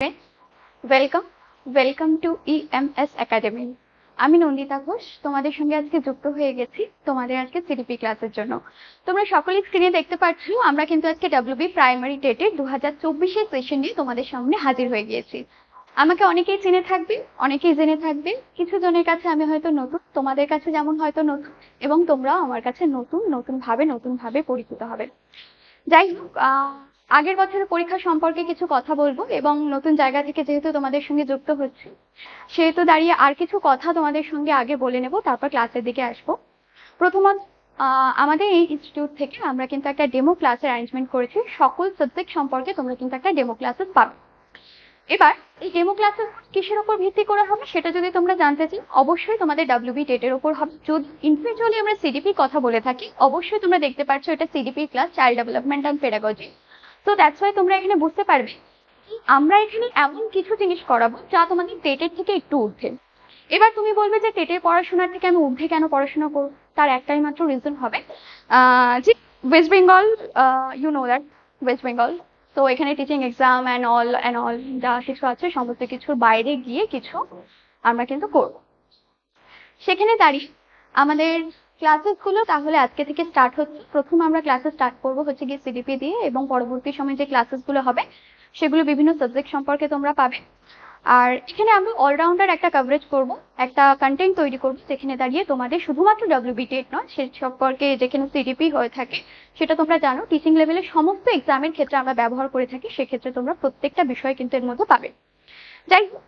friends, welcome to EMS Academy. আমি নন্দিতা ঘোষ তোমাদের সঙ্গে আজকে যুক্ত হয়ে গেছি তোমাদের আজকে সিডিপি ক্লাসের জন্য। তোমরা সকলেই স্ক্রিনে দেখতে পাচ্ছ আমরা কিন্তু আজকে ডব্লিউবি প্রাইমারি টেটের 2024 এর সেশন নিয়ে তোমাদের সামনে হাজির হয়ে গিয়েছি। আমাকে অনেকেই চিনে থাকবে, অনেকেই জেনে থাকবে, কিছু জনের কাছে আমি হয়তো নতুন, তোমাদের কাছে যেমন হয়তো নতুন, এবং তোমরাও আমার কাছে নতুনভাবে পরিচিত হবে। যাই হোক, আগের বছরের পরীক্ষা সম্পর্কে কিছু কথা বলবো এবং নতুন জায়গা থেকে যেহেতু তোমাদের সঙ্গে যুক্ত হচ্ছে সেহেতু দাঁড়িয়ে আর কিছু কথা তোমাদের সঙ্গে আগে বলে নেব, তারপর ক্লাসের দিকে আসবো। প্রথমত আমাদের এই ইনস্টিটিউট থেকে আমরা কিন্তু একটা ডেমো ক্লাসের অ্যারেঞ্জমেন্ট করেছি। সকল সাবজেক্ট সম্পর্কে তোমরা কিন্তু একটা ডেমো ক্লাসেস পাবে। এবার এই ডেমো ক্লাসেস কিসের উপর ভিত্তি করা হবে সেটা যদি তোমরা জানতে চাও, অবশ্যই তোমাদের ডব্লিউবি টেটের উপর হবে। যদি ইন্ডিভিজুয়ালি আমরা সিডিপি কথা বলে থাকি, অবশ্যই তোমরা দেখতে পাচ্ছ এটা CDP class, child development and pedagogy. তো দ্যাটস ওয়াই তোমরা এখানে বুঝতে পারবে আমরা এখানে এমন কিছু জিনিস করাবো যা তোমাদের টেটের থেকে একটু ঊর্ধ্বে। এবার তুমি বলবে যে টেটের পড়াশোনার থেকে আমি ঊর্ধ্বে কেন পড়াশোনা করব? তার একটাই মাত্র রিজন হবে যে West Bengal, you know that West Bengal, তো এখানে টিচিং এক্সাম অ্যান্ড অল যা কিছু আছে সমস্ত কিছুর বাইরে গিয়ে কিছু আমরা কিন্তু করব। সেখানে দাঁড়িয়ে আমাদের ক্লাসেসগুলো তাহলে আজকে থেকে স্টার্ট হচ্ছে। প্রথম আমরা ক্লাসেস স্টার্ট করবো হচ্ছে গিয়ে সিডিপি দিয়ে, এবং পরবর্তী সময় যে ক্লাসেসগুলো হবে সেগুলো বিভিন্ন সাবজেক্ট সম্পর্কে তোমরা পাবে। আর এখানে আমরা অলরাউন্ডার একটা কভারেজ করব, একটা কন্টেন্ট তৈরি করব যেখানে দাঁড়িয়ে তোমাদের শুধুমাত্র ডব্লিউবি টেট নয়, সে সম্পর্কে যেখানে সিডিপি হয়ে থাকে সেটা তোমরা জানো, টিচিং লেভেলের সমস্ত এক্সামের ক্ষেত্রে আমরা ব্যবহার করে থাকি, সেক্ষেত্রে তোমরা প্রত্যেকটা বিষয় কিন্তু এর মধ্যে পাবে। যাই হোক,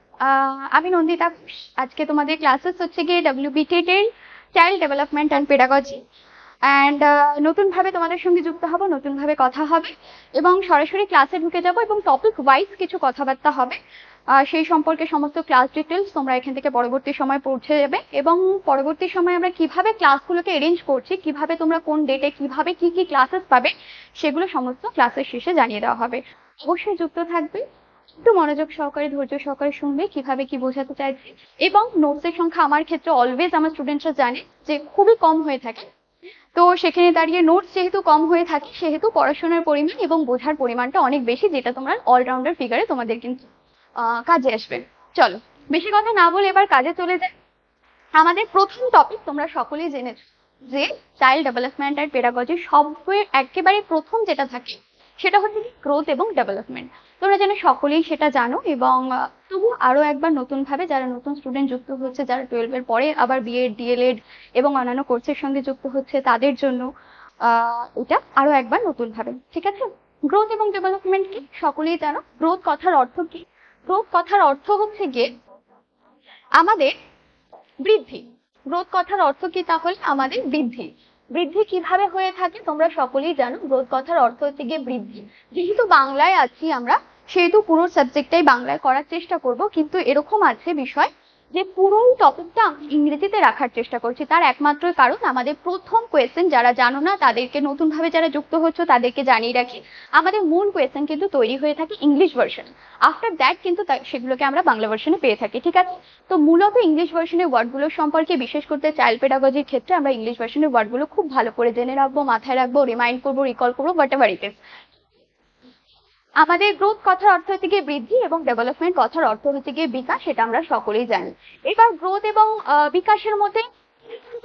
আমি নন্দিতা ঘোষ। আজকে তোমাদের ক্লাসেস হচ্ছে গিয়ে ডব্লিউবি টেটের child development and pedagogy, and নতুনভাবে তোমাদের সঙ্গে যুক্ত হব, নতুনভাবে কথা হবে এবং সরাসরি ক্লাসে ঢুকে যাব এবং টপিক ওয়াইজ কিছু কথাবার্তা হবে। সেই সম্পর্কে সমস্ত ক্লাস ডিটেলস তোমরা এখান থেকে পরবর্তী সময় পৌঁছে যাবে, এবং পরবর্তী সময় আমরা কিভাবে ক্লাসগুলোকে অ্যারেঞ্জ করছি, কিভাবে তোমরা কোন ডেটে কিভাবে কি কি ক্লাসেস পাবে সেগুলো সমস্ত ক্লাসের শেষে জানিয়ে দেওয়া হবে। অবশ্যই যুক্ত থাকবে, একটু মনোযোগ সহকারে ধৈর্য সহকারে শুনবে কিভাবে কি বোঝাতে চাইছি। এবং নোটসের সংখ্যা আমার ক্ষেত্রে অলওয়েজ আমার স্টুডেন্টরা জানে যে খুবই কম হয়ে থাকে, তো সেখানে দাঁড়িয়ে নোটস যেহেতু কম হয়ে থাকে সেহেতু পড়াশোনার পরিমাণ এবং বোঝার পরিমাণটা অনেক বেশি, যেটা তোমরা অলরাউন্ডার ফিগারে তোমাদের কিন্তু কাজে আসবে। চলো বেশি কথা না বলে এবার কাজে চলে যাই। আমাদের প্রথম টপিক তোমরা সকলেই জেনেছো যে চাইল্ড ডেভেলপমেন্ট আর পেডাগজি সবচেয়ে একেবারে প্রথম যেটা থাকে সেটা হচ্ছে গ্রোথ এবং ডেভেলপমেন্ট। তোমরা যেন সকলেই সেটা জানো, এবং তবু আরো একবার নতুনভাবে যারা নতুন স্টুডেন্ট যুক্ত হচ্ছে, যারা 12-এর পরে আবার বিএড ডিএলএড এবং অন্যান্য কোর্সের সঙ্গে যুক্ত হচ্ছে তাদের জন্য এটা আরো একবার নতুনভাবে, ঠিক আছে? গ্রোথ এবং ডেভেলপমেন্ট কি সকলেই জানো। গ্রোথ কথার অর্থ কি? গ্রোথ কথার অর্থ হচ্ছে গিয়ে আমাদের বৃদ্ধি। গ্রোথ কথার অর্থ কি তাহলে? আমাদের বৃদ্ধি। বৃদ্ধি কিভাবে হয়ে থাকে তোমরা সকলেই জানো। গ্রোথ কথার অর্থ হচ্ছে গিয়ে বৃদ্ধি। যেহেতু বাংলায় আছি আমরা সেহেতু পুরো সাবজেক্টটাই বাংলায় করার চেষ্টা করব, কিন্তু এরকম আছে বিষয় যে পুরো টপিকটা ইংরেজিতে রাখার চেষ্টা করছি। তার একমাত্র কারণ আমাদের প্রথম কোয়েশ্চেন, যারা জানো না তাদেরকে নতুনভাবে যারা যুক্ত হচ্ছে তাদেরকে জানিয়ে রাখি, আমাদের মূল কোয়েশ্চেন কিন্তু তৈরি হয়ে থাকে ইংলিশ ভার্সন। আফটার দ্যাট কিন্তু সেগুলোকে আমরা বাংলা ভার্সনে পেয়ে থাকি, ঠিক আছে? তো মূলত ইংলিশ ভার্সনের ওয়ার্ডগুলো সম্পর্কে, বিশেষ করে চাইল্ড পেডাগজির ক্ষেত্রে আমরা ইংলিশ ভার্সনের ওয়ার্ডগুলো খুব ভালো করে জেনে রাখবো, মাথায় রাখবো, রিমাইন্ড করবো, রিকল করবো, হোয়াট এভার ইট ইজ। আমাদের গ্রোথ কথার অর্থ হচ্ছে গিয়ে বৃদ্ধি এবং ডেভেলপমেন্ট কথার অর্থ হচ্ছে গিয়ে বিকাশ, সেটা আমরা সকলেই জানি। এবার গ্রোথ এবং বিকাশের মধ্যে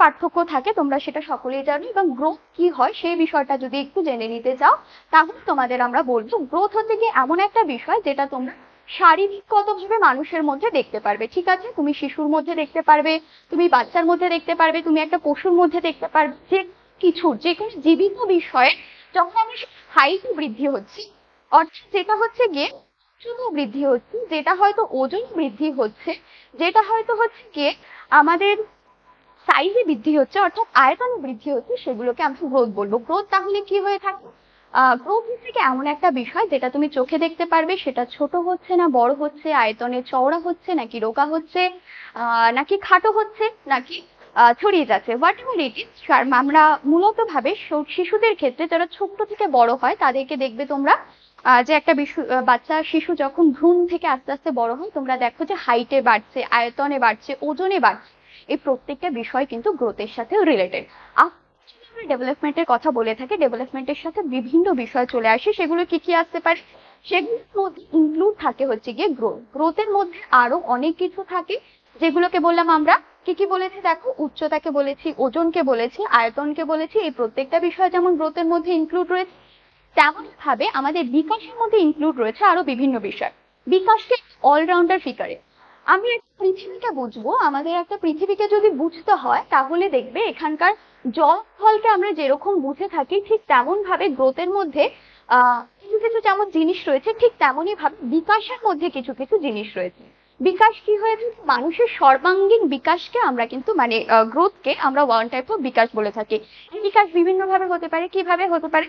পার্থক্য থাকে তোমরা সেটা সকলেই জানো, এবং গ্রোথ কি হয় সেই বিষয়টা যদি একটু জেনে নিতে চাও তাহলে তোমাদের আমরা বলবো গ্রোথ হচ্ছে গিয়ে এমন একটা বিষয় যেটা তোমরা শারীরিকগতভাবে মানুষের মধ্যে দেখতে পারবে, ঠিক আছে? তুমি শিশুর মধ্যে দেখতে পারবে, তুমি বাচ্চার মধ্যে দেখতে পারবে, তুমি একটা পশুর মধ্যে দেখতে পারবে, যে কিছু যে কোনো জীবিত বিষয়ে যখন আমরা হাইট বৃদ্ধি হচ্ছি, অর্থাৎ যেটা হচ্ছে গিয়ে শুধু বৃদ্ধি হচ্ছে, যেটা হয়তো ওজন বৃদ্ধি হচ্ছে, যেটা হয়তো হচ্ছে গিয়ে আমাদের সাইজে বৃদ্ধি হচ্ছে, অর্থাৎ আয়তনে বৃদ্ধি হচ্ছে, সেগুলোকে আমরা গ্রোথ বলবো। গ্রোথ তাহলে কি হয়ে থাকে? গ্রোথ হচ্ছে কি এমন একটা বিষয় যেটা তুমি চোখে দেখতে পারবে, সেটা ছোট হচ্ছে না বড় হচ্ছে, আয়তনে চওড়া হচ্ছে নাকি রোগা হচ্ছে, নাকি খাটো হচ্ছে, নাকি ছড়িয়ে যাচ্ছে, হোয়াট এভার ইট ইজ। আমরা মূলত ভাবে শিশুদের ক্ষেত্রে যারা ছোট থেকে বড় হয় তাদেরকে দেখবে তোমরা যে একটা বাচ্চা শিশু যখন ভ্রূণ থেকে আস্তে আস্তে বড় হয় তোমরা দেখো যে হাইটে বাড়ছে, আয়তনে বাড়ছে, ওজনে বাড়ছে। এই প্রত্যেকটা বিষয় কিন্তু গ্রোথের সাথে রিলেটেড। ডেভেলপমেন্টের কথা বলে থাকি, ডেভেলপমেন্টের সাথে বিভিন্ন বিষয় চলে আসে, সেগুলো কি কি আসতে পারে? সেগুলোর মধ্যে ইনক্লুড থাকে হচ্ছে গিয়ে গ্রোথ। গ্রোথের মধ্যে আরো অনেক কিছু থাকে, যেগুলোকে বললাম আমরা। কি কি বলেছি দেখো, উচ্চতাকে বলেছি, ওজনকে বলেছি, আয়তনকে বলেছি। এই প্রত্যেকটা বিষয় যেমন গ্রোথের মধ্যে ইনক্লুড রয়েছে, তেমন ভাবে আমাদের বিকাশের মধ্যে ইনক্লুড রয়েছে আরো বিভিন্ন বিষয়। বিকাশকে অলরাউন্ডার ফিগারে আমি একটা পৃথিবীকে বুঝবো, আমাদের একটা পৃথিবীকে যদি বুঝতে হয় তাহলে দেখবে এখানকার জল স্থলকে আমরা যেরকম বুঝে থাকি ঠিক তেমন ভাবে গ্রোথের মধ্যে কিছু কিছু যেমন জিনিস রয়েছে, ঠিক তেমনই ভাবে বিকাশের মধ্যে কিছু কিছু জিনিস রয়েছে। বিকাশ কি হয়েছে, মানুষের সর্বাঙ্গীন বিকাশকে আমরা কিন্তু মানে গ্রোথকে আমরা ওয়ান টাইপ অফ বিকাশ বলে থাকি। এই বিকাশ বিভিন্ন ভাবে হতে পারে। কিভাবে হতে পারে,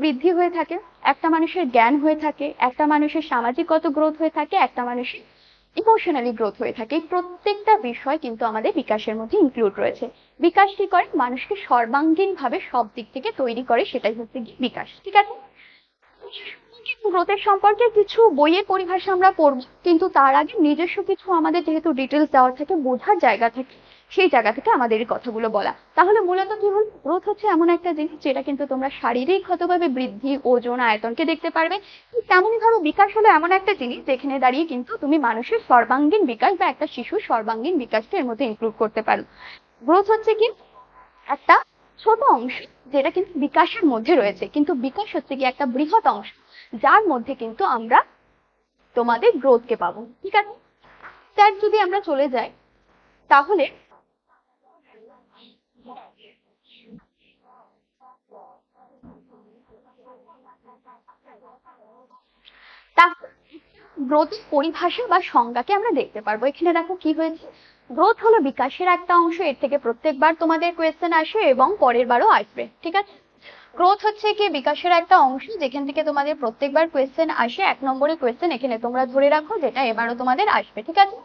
বৃদ্ধি হয়ে থাকে, একটা মানুষের জ্ঞান হয়ে থাকে, একটা মানুষের সামাজিকগত গ্রোথ হয়ে থাকে, একটা মানুষের ইমোশনালি গ্রোথ হয়ে থাকে। এই প্রত্যেকটা বিষয় কিন্তু আমাদের বিকাশের মধ্যে ইনক্লুড রয়েছে। বিকাশ কি করে, মানুষকে সর্বাঙ্গীন ভাবে সব দিক থেকে তৈরি করে, সেটাই হচ্ছে বিকাশ। ঠিক আছে, গ্রোথের সম্পর্কে কিছু বইয়ের পরিভাষা আমরা পড়ব, কিন্তু তার আগে নিজস্ব কিছু আমাদের যেহেতু ডিটেলস দেওয়ার থাকে, বোঝার জায়গা থাকে, সেই জায়গা থেকে আমাদের এই কথাগুলো বলা। তাহলে মূলত কি হল, গ্রোথ হচ্ছে এমন একটা জিনিস যেটা কিন্তু তোমরা শারীরিকগতভাবে বৃদ্ধি, ওজন, আয়তনকে দেখতে পারবে। তেমনই ধরো বিকাশ হলো এমন একটা জিনিস যেখানে দাঁড়িয়ে কিন্তু তুমি মানুষের সর্বাঙ্গীন বিকাশ বা একটা শিশুর সর্বাঙ্গীন বিকাশকে এর মধ্যে ইনক্লুড করতে পারো। গ্রোথ হচ্ছে কি একটা ছোট অংশ যেটা কিন্তু বিকাশের মধ্যে রয়েছে, কিন্তু বিকাশ হচ্ছে কি একটা বৃহৎ অংশ যার মধ্যে কিন্তু আমরা তোমাদের গ্রোথকে পাবো। ঠিক আছে, তার যদি আমরা চলে যাই তাহলে গ্রোথের পরিভাষা বা সংজ্ঞাকে আমরা দেখতে পারবো। এখানে দেখো কি হয়েছে, গ্রোথ হলো বিকাশের একটা অংশ, এর থেকে প্রত্যেকবার তোমাদের কোয়েশ্চেন আসে এবং পরের বারও আসবে। ঠিক আছে, গ্রোথ হচ্ছে কি বিকাশের একটা অংশ যেখান থেকে তোমাদের প্রত্যেকবার কোয়েশ্চেন আসে। 1 নম্বরের কোয়েশ্চেন এখানে তোমরা ধরে রাখো, যেটা এবারও তোমাদের আসবে। ঠিক আছে,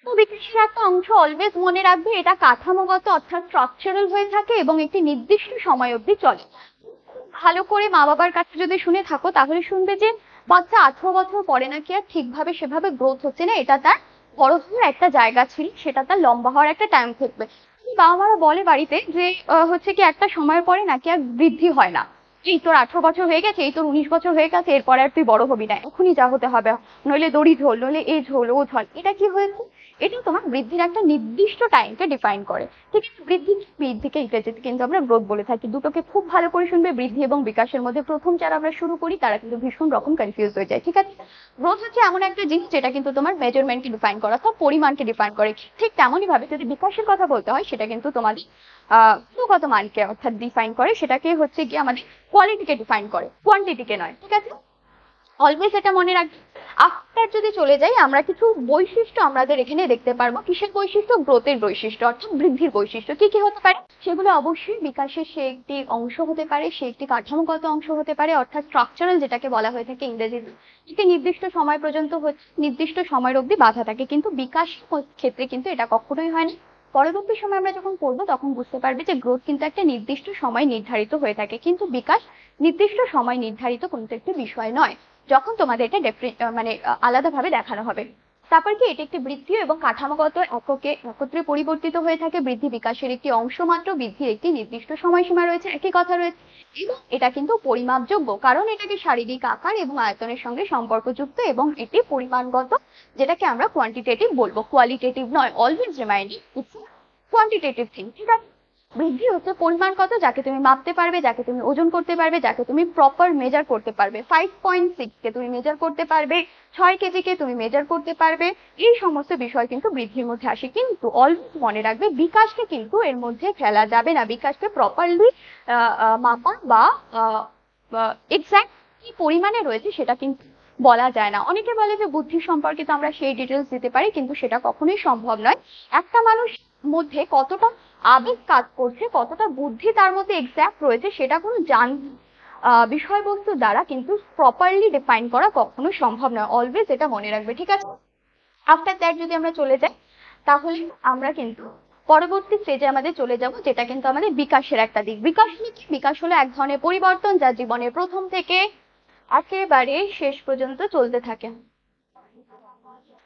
তো বিকাশের একটা অংশ অলওয়েজ মনে রাখবে, এটা কাঠামোগত অর্থাৎ স্ট্রাকচারাল হয়ে থাকে এবং একটি নির্দিষ্ট সময় অবধি চলে। ভালো করে মা বাবার কাছে যদি শুনে থাকো তাহলে শুনবে যে বাচ্চা 18 বছর পরে নাকি আর ঠিকভাবে সেভাবে গ্রোথ হচ্ছে না, এটা তার বড় হওয়ার একটা জায়গা ছিল, সেটা তার লম্বা হওয়ার একটা টাইম থাকবে। বাবা মারা বলে বাড়িতে যে হচ্ছে কি একটা সময় পরে নাকি আর বৃদ্ধি হয় না, এই তোর 18 বছর হয়ে গেছে, এই তোর 19 বছর হয়ে গেছে, এরপরে আর তুই বড় হবি না, এখনই যা হতে হবে, নইলে দড়ি ঝোল, নইলে এই ঝোল ও ঝোল। এটা কি হয়েছে, এটা তোমার বৃদ্ধির একটা নির্দিষ্ট টাইমকে ডিফাইন করে। ঠিক আছে, বৃদ্ধিকে ইংরেজিতে কিন্তু আমরা গ্রোথ বলে থাকি। দুটোকে খুব ভালো করে শুনবে, বৃদ্ধি এবং বিকাশের মধ্যে প্রথম যারা আমরা শুরু করি তারা কিন্তু ভীষণ রকম কনফিউজ হয়ে যায়। ঠিক আছে, গ্রোথ হচ্ছে এমন একটা জিনিস যেটা কিন্তু তোমার মেজারমেন্টকে ডিফাইন করে, অর্থাৎ পরিমাণকে ডিফাইন করে। ঠিক তেমনই ভাবে যদি বিকাশের কথা বলতে হয়, সেটা কিন্তু তোমাদের গুণগত মানকে অর্থাৎ ডিফাইন করে, সেটাকে হচ্ছে গিয়ে আমাদের কোয়ালিটিকে ডিফাইন করে, কোয়ান্টিটিকে নয়। ঠিক আছে, অলওয়েজ এটা মনে রাখবে। আফটার যদি চলে যাই, আমরা কিছু বৈশিষ্ট্য আমাদের এখানে দেখতে পারবো। কিসের বৈশিষ্ট্য, গ্রোথের বৈশিষ্ট্য অর্থাৎ বৃদ্ধির বৈশিষ্ট্য। কি কি হতে পারে, সেগুলো অবশ্যই বিকাশের সে একটি অংশ হতে পারে, সে একটি কাঠামোগত অংশ হতে পারে, অর্থাৎ স্ট্রাকচারাল যেটাকে বলা হয়ে থাকে ইংরেজিতে। একটি নির্দিষ্ট সময় পর্যন্ত হচ্ছে, নির্দিষ্ট সময়ের অবধি বাধা থাকে, কিন্তু বিকাশ ক্ষেত্রে কিন্তু এটা কখনোই হয় না। পরবর্তী সময় আমরা যখন পড়বো তখন বুঝতে পারবে যে গ্রোথ কিন্তু একটা নির্দিষ্ট সময় নির্ধারিত হয়ে থাকে, কিন্তু বিকাশ নির্দিষ্ট সময় নির্ধারিত কোনো একটি বিষয় নয়, যখন তোমাদের এটা মানে আলাদাভাবে দেখানো হবে। তারপর কি, এটি একটি বৃদ্ধি এবং কাঠামোগত এককে একত্রে পরিবর্তিত হয়ে থাকে। বৃদ্ধি বিকাশের একটি অংশ মাত্র, বৃদ্ধির একটি নির্দিষ্ট সময়সীমা রয়েছে, একই কথা রয়েছে, এবং এটা কিন্তু পরিমাপযোগ্য, কারণ এটাকে শারীরিক আকার এবং আয়তনের সঙ্গে সম্পর্কযুক্ত, এবং এটি পরিমাণগত, যেটাকে আমরা কোয়ান্টিটেটিভ বলবো, কোয়ালিটেটিভ নয়। Always remind it's quantitative thing. ঠিক আছে, বৃদ্ধি হচ্ছে পরিমাণগত, যাকে তুমি মাপতে পারবে, যাকে তুমি ওজন করতে পারবে, যাকে তুমি প্রপার মেজার করতে পারবে। 5.6 কে তুমি মেজার করতে পারবে, 6 কেজি কে তুমি মেজার করতে পারবে, এই সমস্ত বিষয় কিন্তু বৃদ্ধির মধ্যে আসে। কিন্তু অলওয়েজ মনে রাখবে, বিকাশকে কিন্তু এর মধ্যে ফেলা যাবে না। বিকাশকে প্রপারলি মাপা বা এক্সাক্ট কি পরিমাণে রয়েছে সেটা কিন্তু বলা যায় না। অনেকে বলে যে বুদ্ধি সম্পর্কিত আমরা সেই ডিটেলস দিতে পারি, কিন্তু সেটা কখনোই সম্ভব নয়। একটা মানুষ মধ্যে কতটা আবেগ কাজ করছে, কতটা বুদ্ধি তার মধ্যে এক্সাক্ট রয়েছে, সেটা কোনো বিষয়বস্তু দ্বারা কিন্তু প্রপারলি ডিফাইন করা কখনো সম্ভব নয়। অলওয়েজ এটা মনে রাখবে। ঠিক আছে, আফটার দ্যাট যদি আমরা চলে যাই তাহলে আমরা কিন্তু পরবর্তী স্টেজে আমাদের চলে যাব, যেটা কিন্তু আমাদের বিকাশের একটা দিক। বিকাশ কি, বিকাশ হলো এক ধরনের পরিবর্তন যা জীবনের প্রথম থেকে একেবারে শেষ পর্যন্ত চলতে থাকে।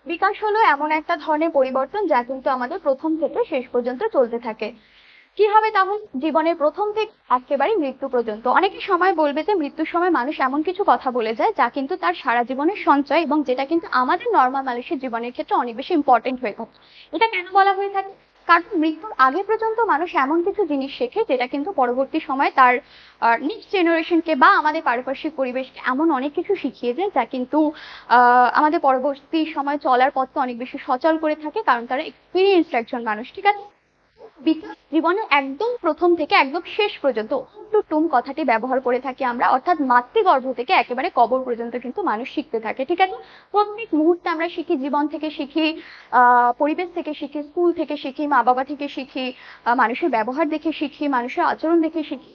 বিকাশ হলো এমন একটা ধরনের পরিবর্তন যা কিন্তু আমাদের প্রথম থেকে শেষ পর্যন্ত চলতে থাকে। কি হবে তাহলে? জীবনের প্রথম থেকে একেবারে মৃত্যু পর্যন্ত। অনেকে সময় বলবে যে মৃত্যুর সময় মানুষ এমন কিছু কথা বলে যায় যা কিন্তু তার সারা জীবনের সঞ্চয়, এবং যেটা কিন্তু আমাদের নর্মাল মানুষের জীবনের ক্ষেত্রে অনেক বেশি ইম্পর্টেন্ট হয়ে থাকে। এটা কেন বলা হয়ে থাকে? কারণ মৃত্যুর আগে পর্যন্ত মানুষ এমন কিছু জিনিস শেখে যেটা কিন্তু পরবর্তী সময় তার নেক্সট জেনারেশনকে বা আমাদের পারিপার্শ্বিক পরিবেশকে এমন অনেক কিছু শিখিয়ে যায় যা কিন্তু আমাদের পরবর্তী সময় চলার পথকে অনেক বেশি সচল করে থাকে, কারণ তারা এক্সপিরিয়েন্সড একজন মানুষ। ঠিক আছে? বিকাশ জীবনের একদম প্রথম থেকে একদম শেষ পর্যন্ত টু টুম কথাটি ব্যবহার করে থাকি আমরা, অর্থাৎ মাতৃগর্ভ থেকে একেবারে কবর পর্যন্ত কিন্তু মানুষ শিখতে থাকে। ঠিক আছে? প্রত্যেক মুহূর্তে আমরা শিখি, জীবন থেকে শিখি, পরিবেশ থেকে শিখি, স্কুল থেকে শিখি, মা বাবা থেকে শিখি, মানুষের ব্যবহার দেখে শিখি, মানুষের আচরণ দেখে শিখি।